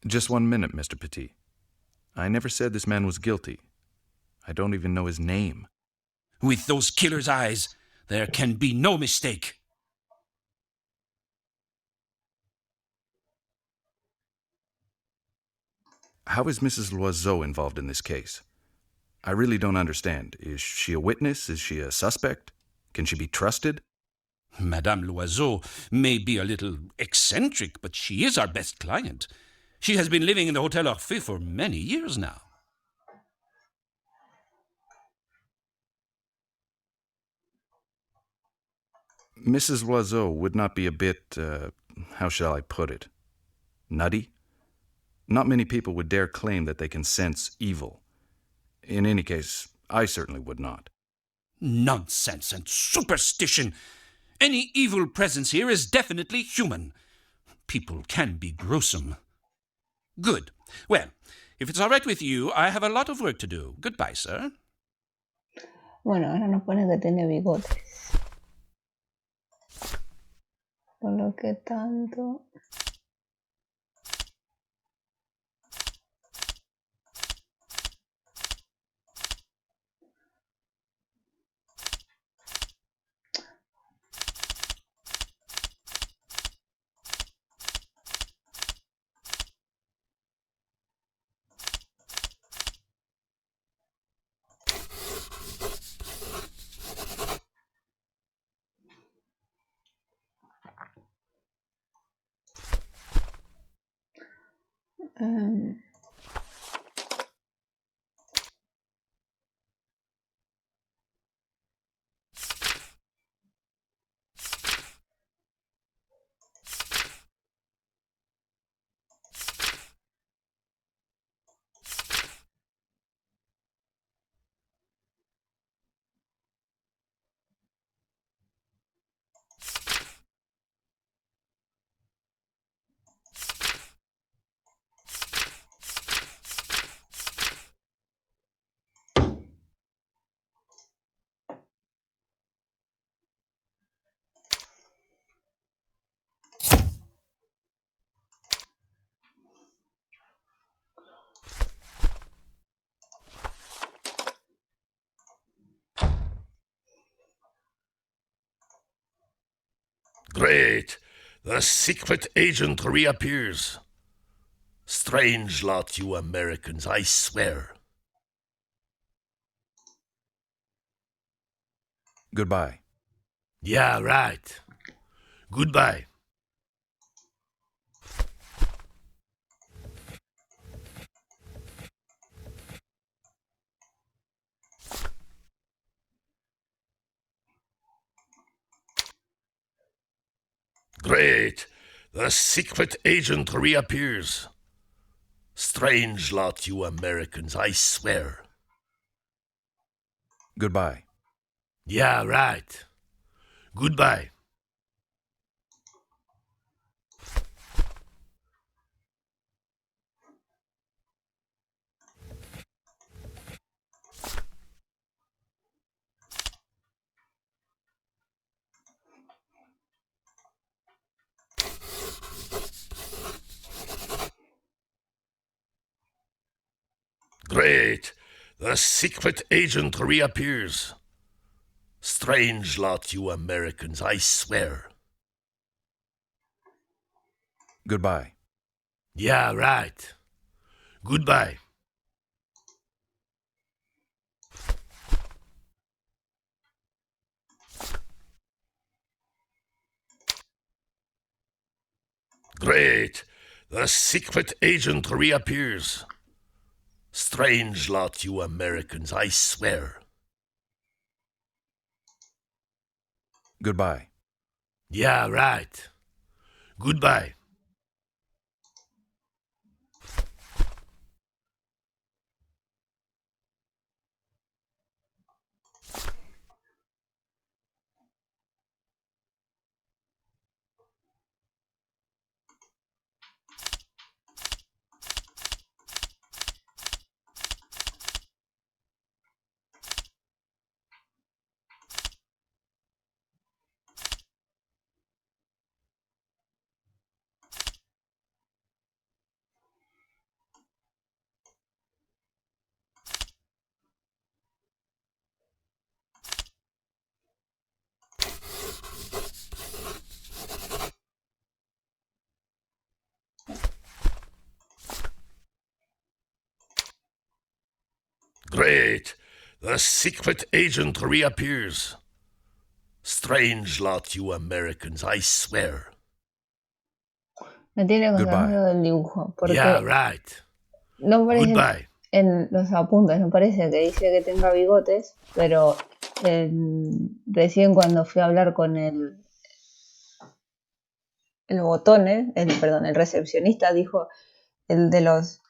S3: Just 1 minute, Mr. Petit. I never said this man was guilty. I don't even know his name.
S5: With those killer's eyes, there can be no mistake.
S3: How is Mrs. Loiseau involved in this case? I really don't understand. Is she a witness? Is she a suspect? Can she be trusted?
S5: Madame Loiseau may be a little eccentric, but she is our best client. She has been living in the Hotel Orpheé for many years now.
S3: Mrs. Loiseau would not be a bit, how shall I put it, nutty? Not many people would dare claim that they can sense evil. In any case, I certainly would not.
S5: Nonsense and superstition! Any evil presence here is definitely human. People can be gruesome. Good. Well, if it's all right with you, I have a lot of work to do. Goodbye, sir.
S1: Bueno, ahora nos pone que tiene bigotes. Por lo que tanto...
S4: Great! The secret agent reappears. Strange lot, you Americans, I swear.
S3: Goodbye.
S4: Yeah, right. Goodbye. Great! The secret agent reappears. Strange lot, you Americans, I swear.
S3: Goodbye.
S4: Yeah, right. Goodbye. Great! The secret agent reappears. Strange lot, you Americans, I swear.
S3: Goodbye.
S4: Yeah, right. Goodbye. Great! The secret agent reappears. Strange lot, you Americans, I swear.
S3: Goodbye.
S4: Yeah, right. Goodbye. Great! The secret agent reappears. Strange lot, you Americans, I swear.
S1: Me tiene con
S3: Goodbye.
S1: lo del dibujo, porque
S4: Yeah, right.
S1: no parece
S4: Goodbye.
S1: en los apuntes, no parece que dice que tenga bigotes, pero recién cuando fui a hablar con el botone, el recepcionista dijo el de los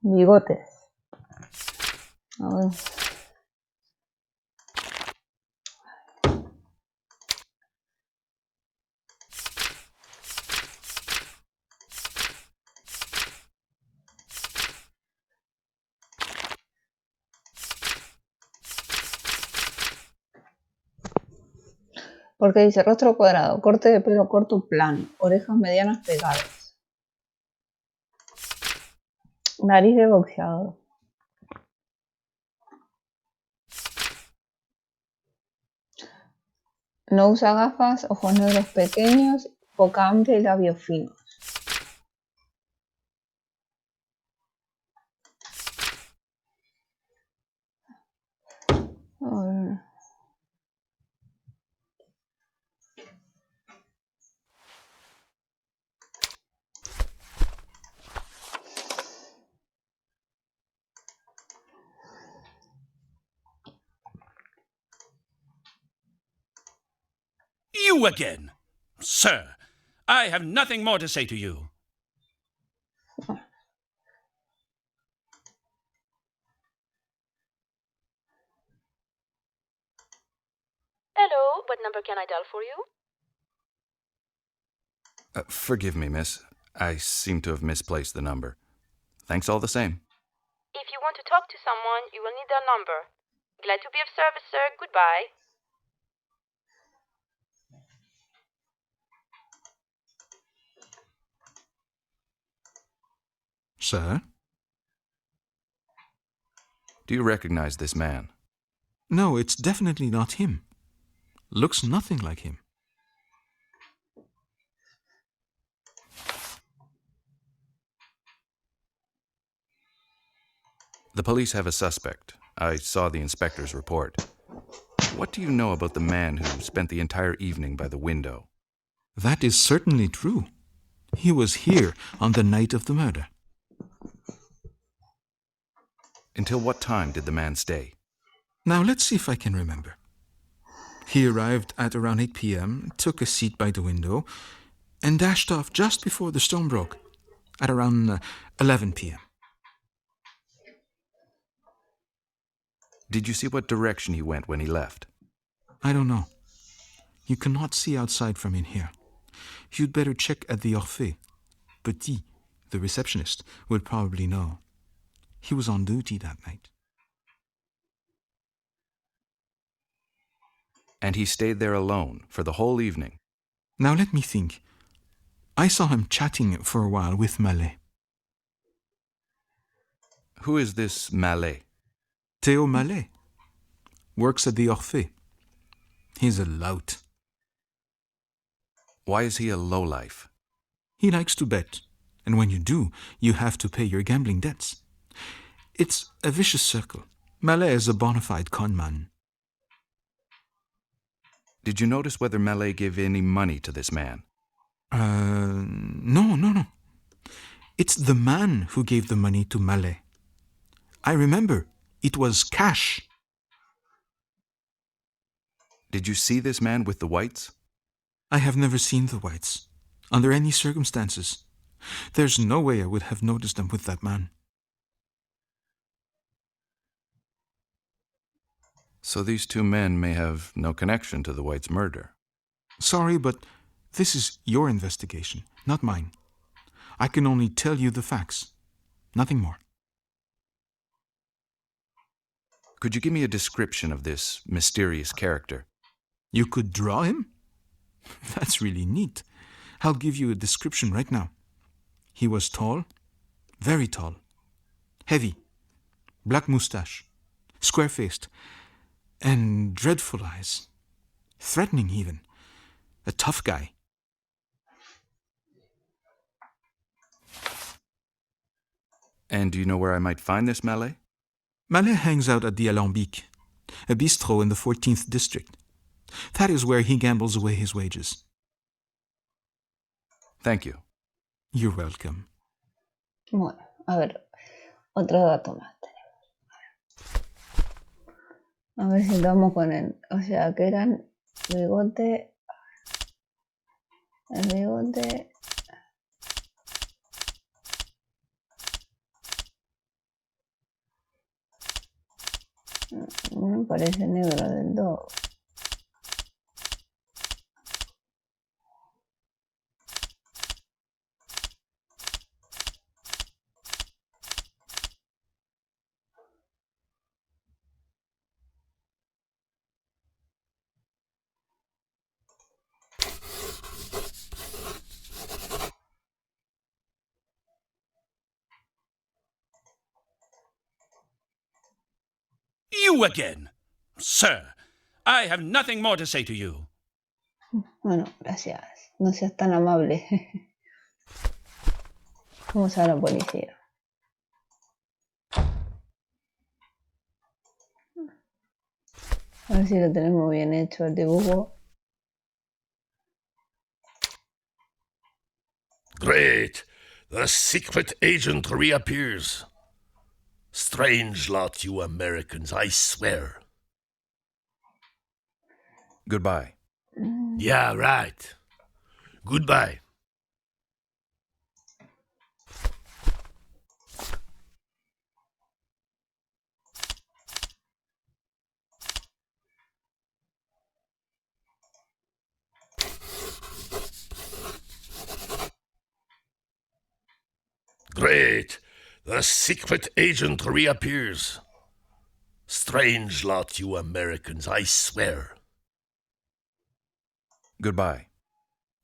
S1: bigotes. A ver. Porque dice rostro cuadrado, corte de pelo corto plano, orejas medianas pegadas, nariz de boxeador. No usa gafas, ojos negros pequeños, boca amplia y labios finos. A ver.
S5: You again! Sir, I have nothing more to say to you.
S2: Hello, what number can I dial for you?
S3: Forgive me, miss. I seem to have misplaced the number. Thanks all the same.
S2: If you want to talk to someone, you will need their number. Glad to be of service, sir. Goodbye.
S6: Sir?
S3: Do you recognize this man?
S6: No, it's definitely not him. Looks nothing like him.
S3: The police have a suspect. I saw the inspector's report. What do you know about the man who spent the entire evening by the window?
S6: That is certainly true. He was here on the night of the murder.
S3: Until what time did the man stay?
S6: Now let's see if I can remember. He arrived at around 8 p.m., took a seat by the window, and dashed off just before the storm broke, at around 11 p.m.
S3: Did you see what direction he went when he left?
S6: I don't know. You cannot see outside from in here. You'd better check at the Orpheé. Petit, the receptionist, would probably know. He was on duty that night.
S3: And he stayed there alone for the whole evening?
S6: Now let me think. I saw him chatting for a while with Mallet.
S3: Who is this Mallet?
S6: Théo Mallet. Works at the Orpheé. He's a lout.
S3: Why is he a lowlife?
S6: He likes to bet, and when you do, you have to pay your gambling debts. It's a vicious circle. Mallet is a bona fide con man.
S3: Did you notice whether Mallet gave any money to this man?
S6: No. It's the man who gave the money to Mallet. I remember, it was cash.
S3: Did you see this man with the whites?
S6: I have never seen the whites, under any circumstances. There's no way I would have noticed them with that man.
S3: So these two men may have no connection to the whites' murder.
S6: Sorry, but this is your investigation, not mine. I can only tell you the facts, nothing more.
S3: Could you give me a description of this mysterious character?
S6: You could draw him? That's really neat. I'll give you a description right now. He was tall, very tall, heavy, black mustache, square-faced, and dreadful eyes. Threatening even. A tough guy.
S3: And do you know where I might find this Mallet?
S6: Mallet hangs out at the Alambic, a bistro in the 14th district. That is where he gambles away his wages.
S3: Thank you.
S6: You're welcome.
S1: Bueno, a ver, otro dato más tenemos. A ver si vamos con él. O sea, que eran bigote. El bigote. No me parece negro del todo.
S5: You again! Sir, I have nothing more to say to you.
S1: Bueno, gracias. No seas tan amable. Vamos a la policía. A ver si lo tenemos bien hecho el dibujo.
S4: Great! The secret agent reappears. Strange lot, you Americans, I swear.
S3: Goodbye.
S4: Yeah, right. Goodbye. Great! The secret agent reappears. Strange lot, you Americans, I swear.
S3: Goodbye.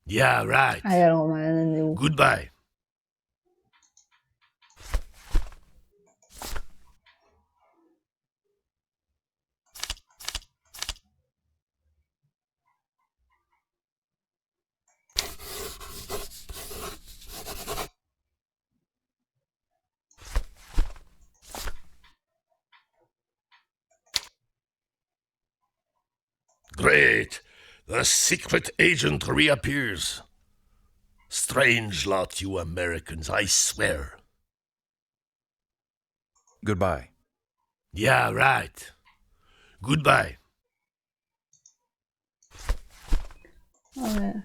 S4: Yeah, right.
S1: Hay algo mal en el dibujo.
S4: Goodbye. Great! The secret agent reappears. Strange lot, you Americans, I swear.
S3: Goodbye.
S4: Yeah, right. Goodbye.
S1: A ver.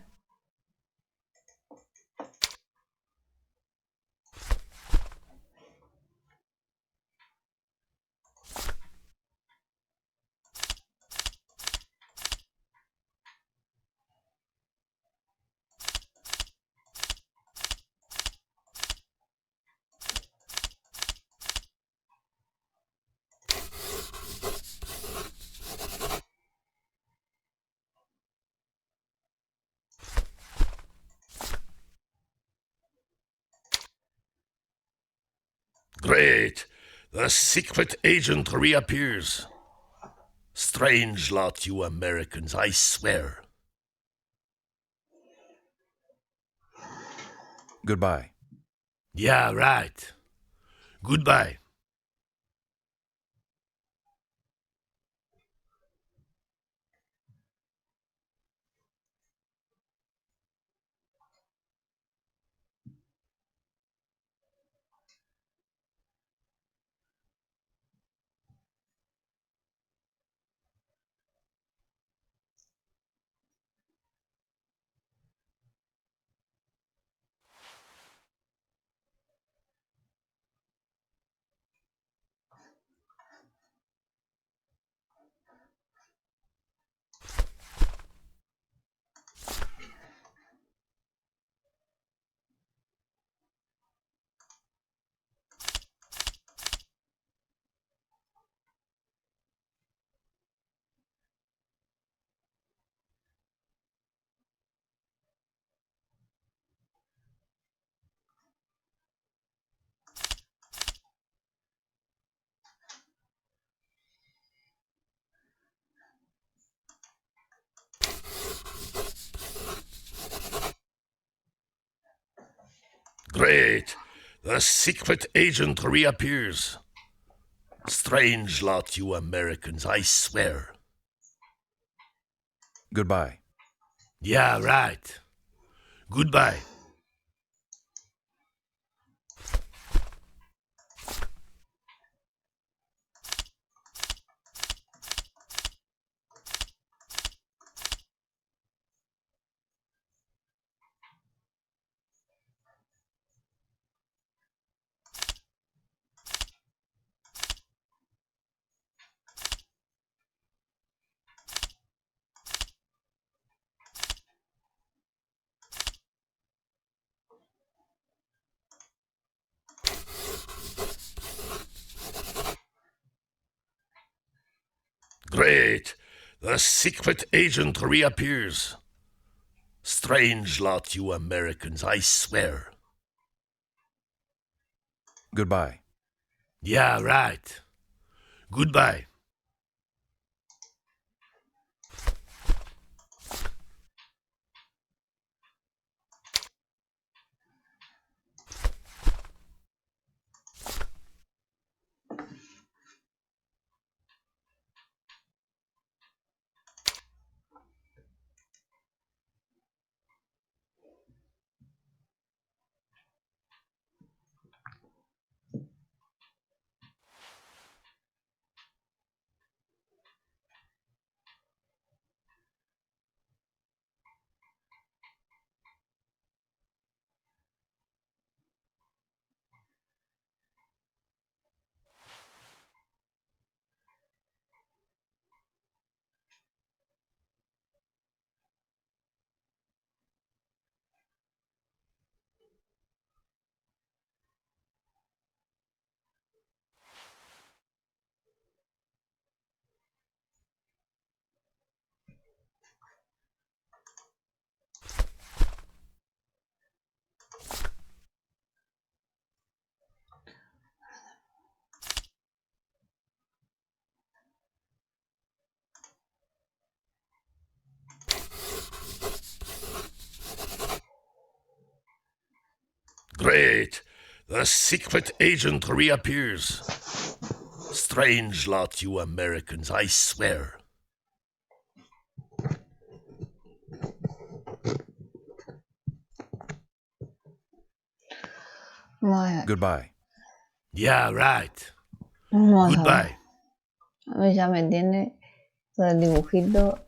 S4: Great! The secret agent reappears. Strange lot, you Americans, I swear.
S3: Goodbye.
S4: Yeah, right. Goodbye. Great! The secret agent reappears. Strange lot, you Americans, I swear.
S3: Goodbye.
S4: Yeah, right. Goodbye. Great! The secret agent reappears. Strange lot, you Americans, I swear.
S3: Goodbye.
S4: Yeah, right. Goodbye. Great! The secret agent reappears. Strange lot, you Americans, I swear.
S1: Bueno,
S3: Goodbye.
S4: Yeah, right.
S1: vamos a ver.
S4: Goodbye.
S1: A mí ya me tiene todo el dibujito.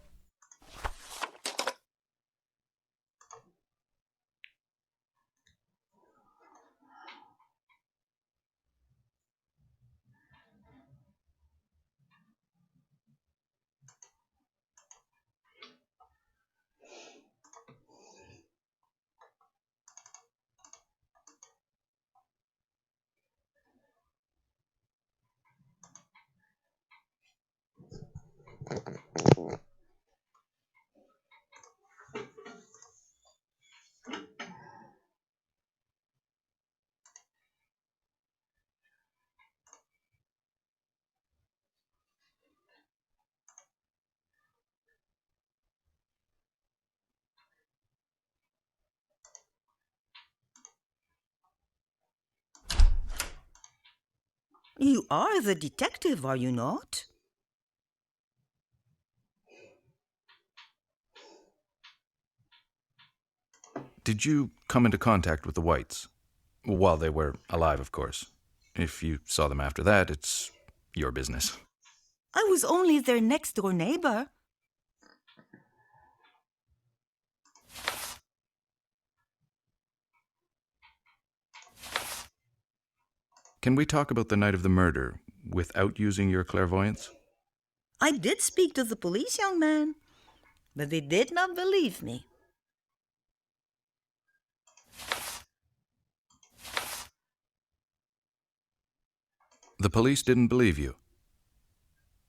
S9: You are the detective, are you not?
S3: Did you come into contact with the Whites? While they were alive, of course. If you saw them after that, it's your business.
S9: I was only their next-door neighbor.
S3: Can we talk about the night of the murder without using your clairvoyance?
S9: I did speak to the police, young man, but they did not believe me.
S3: The police didn't believe you.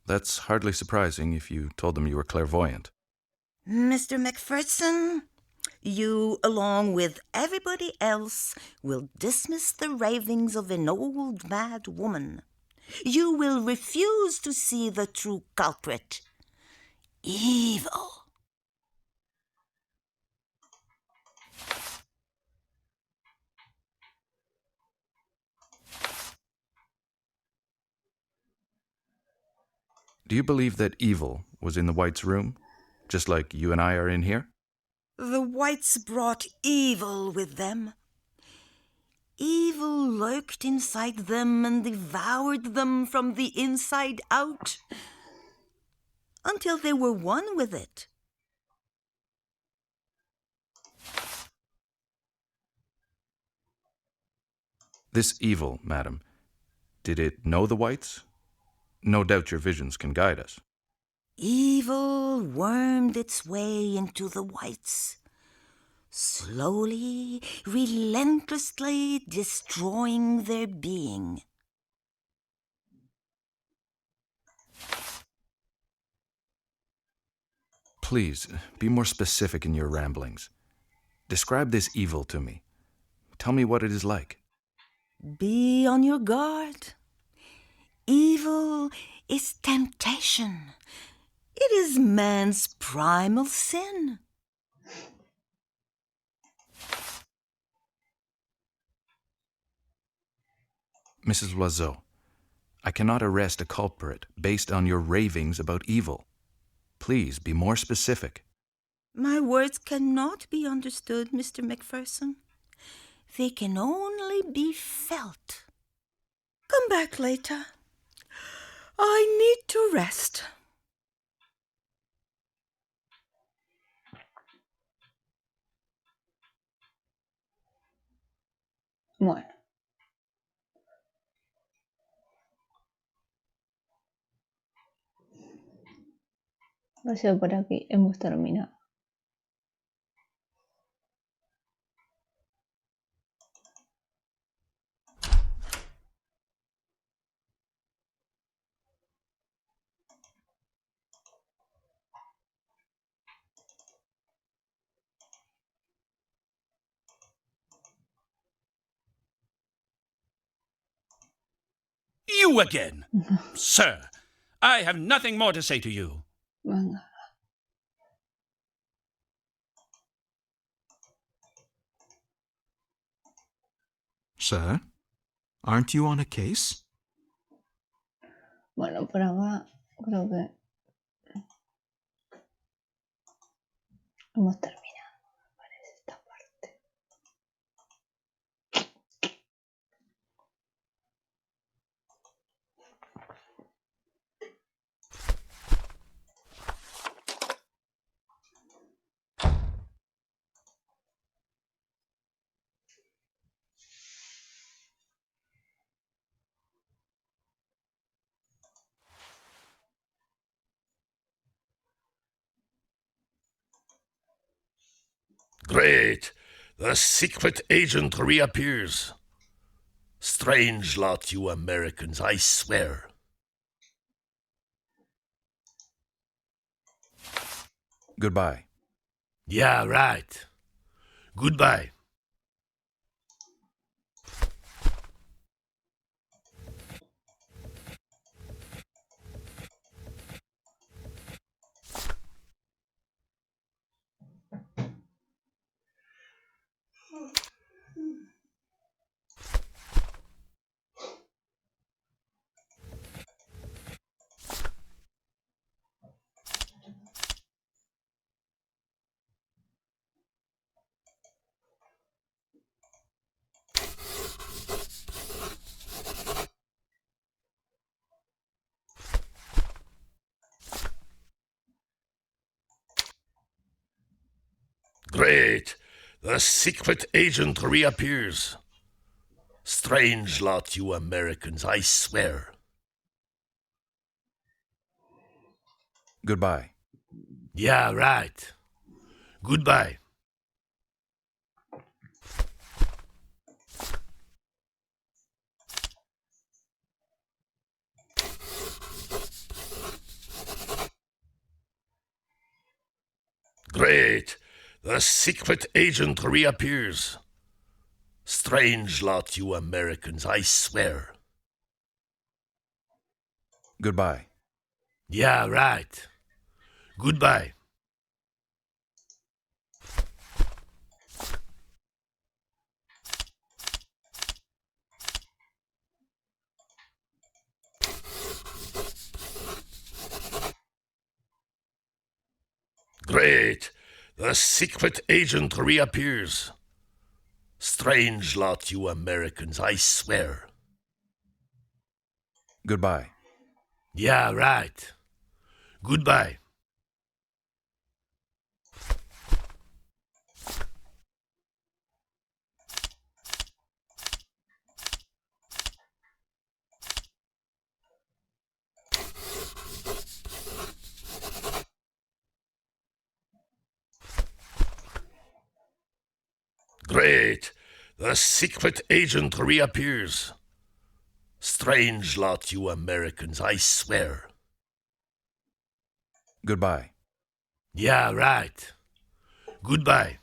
S3: That's hardly surprising if you told them you were clairvoyant.
S9: Mr. Mcpherson, you, along with everybody else, will dismiss the ravings of an old mad woman. You will refuse to see the true culprit. Evil.
S3: Do you believe that evil was in the Whites' room, just like you and I are in here?
S9: The Whites brought evil with them. Evil lurked inside them and devoured them from the inside out, until they were one with it.
S3: This evil, madam, did it know the Whites? No doubt your visions can guide us.
S9: Evil wormed its way into the Whites, slowly, relentlessly destroying their being.
S3: Please, be more specific in your ramblings. Describe this evil to me. Tell me what it is like.
S9: Be on your guard. Evil is temptation. It is man's primal sin.
S3: Mrs. Loiseau, I cannot arrest a culprit based on your ravings about evil. Please be more specific.
S9: My words cannot be understood, Mr. Mcpherson. They can only be felt. Come back later. I need to rest.
S1: Bueno. O sea, por aquí hemos terminado.
S5: You again! Sir, I have nothing more to say to you.
S1: Venga.
S6: Sir, aren't you on a case?
S1: Bueno, por acá creo que hemos terminado, me parece, esta parte.
S4: Great! The secret agent reappears. Strange lot, you Americans, I swear.
S3: Goodbye.
S4: Yeah, right. Goodbye. Great! The secret agent reappears. Strange lot, you Americans, I swear.
S3: Goodbye.
S4: Yeah, right. Goodbye. Great! The secret agent reappears. Strange lot, you Americans, I swear.
S3: Goodbye.
S4: Yeah, right. Goodbye. Great! The secret agent reappears. Strange lot, you Americans, I swear.
S3: Goodbye.
S4: Yeah, right. Goodbye. Great! The secret agent reappears. Strange lot, you Americans, I swear.
S3: Goodbye.
S4: Yeah, right. Goodbye.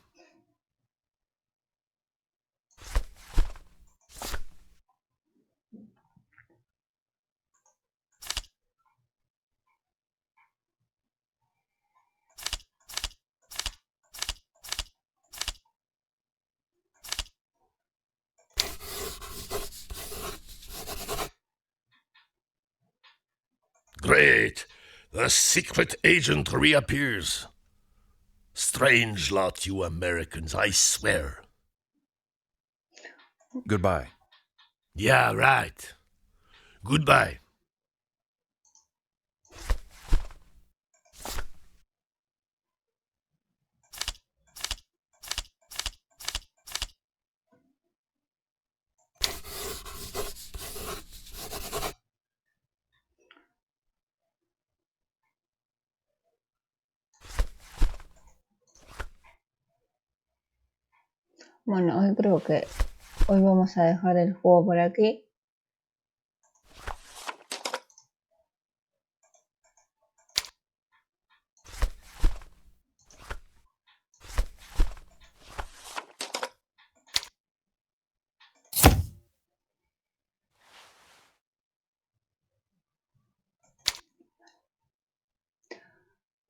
S4: Great! The secret agent reappears. Strange lot, you Americans, I swear.
S3: Goodbye.
S4: Yeah, right. Goodbye.
S1: Bueno, hoy creo que hoy vamos a dejar el juego por aquí.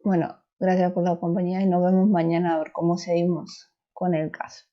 S1: Bueno, gracias por la compañía y nos vemos mañana a ver cómo seguimos con el caso.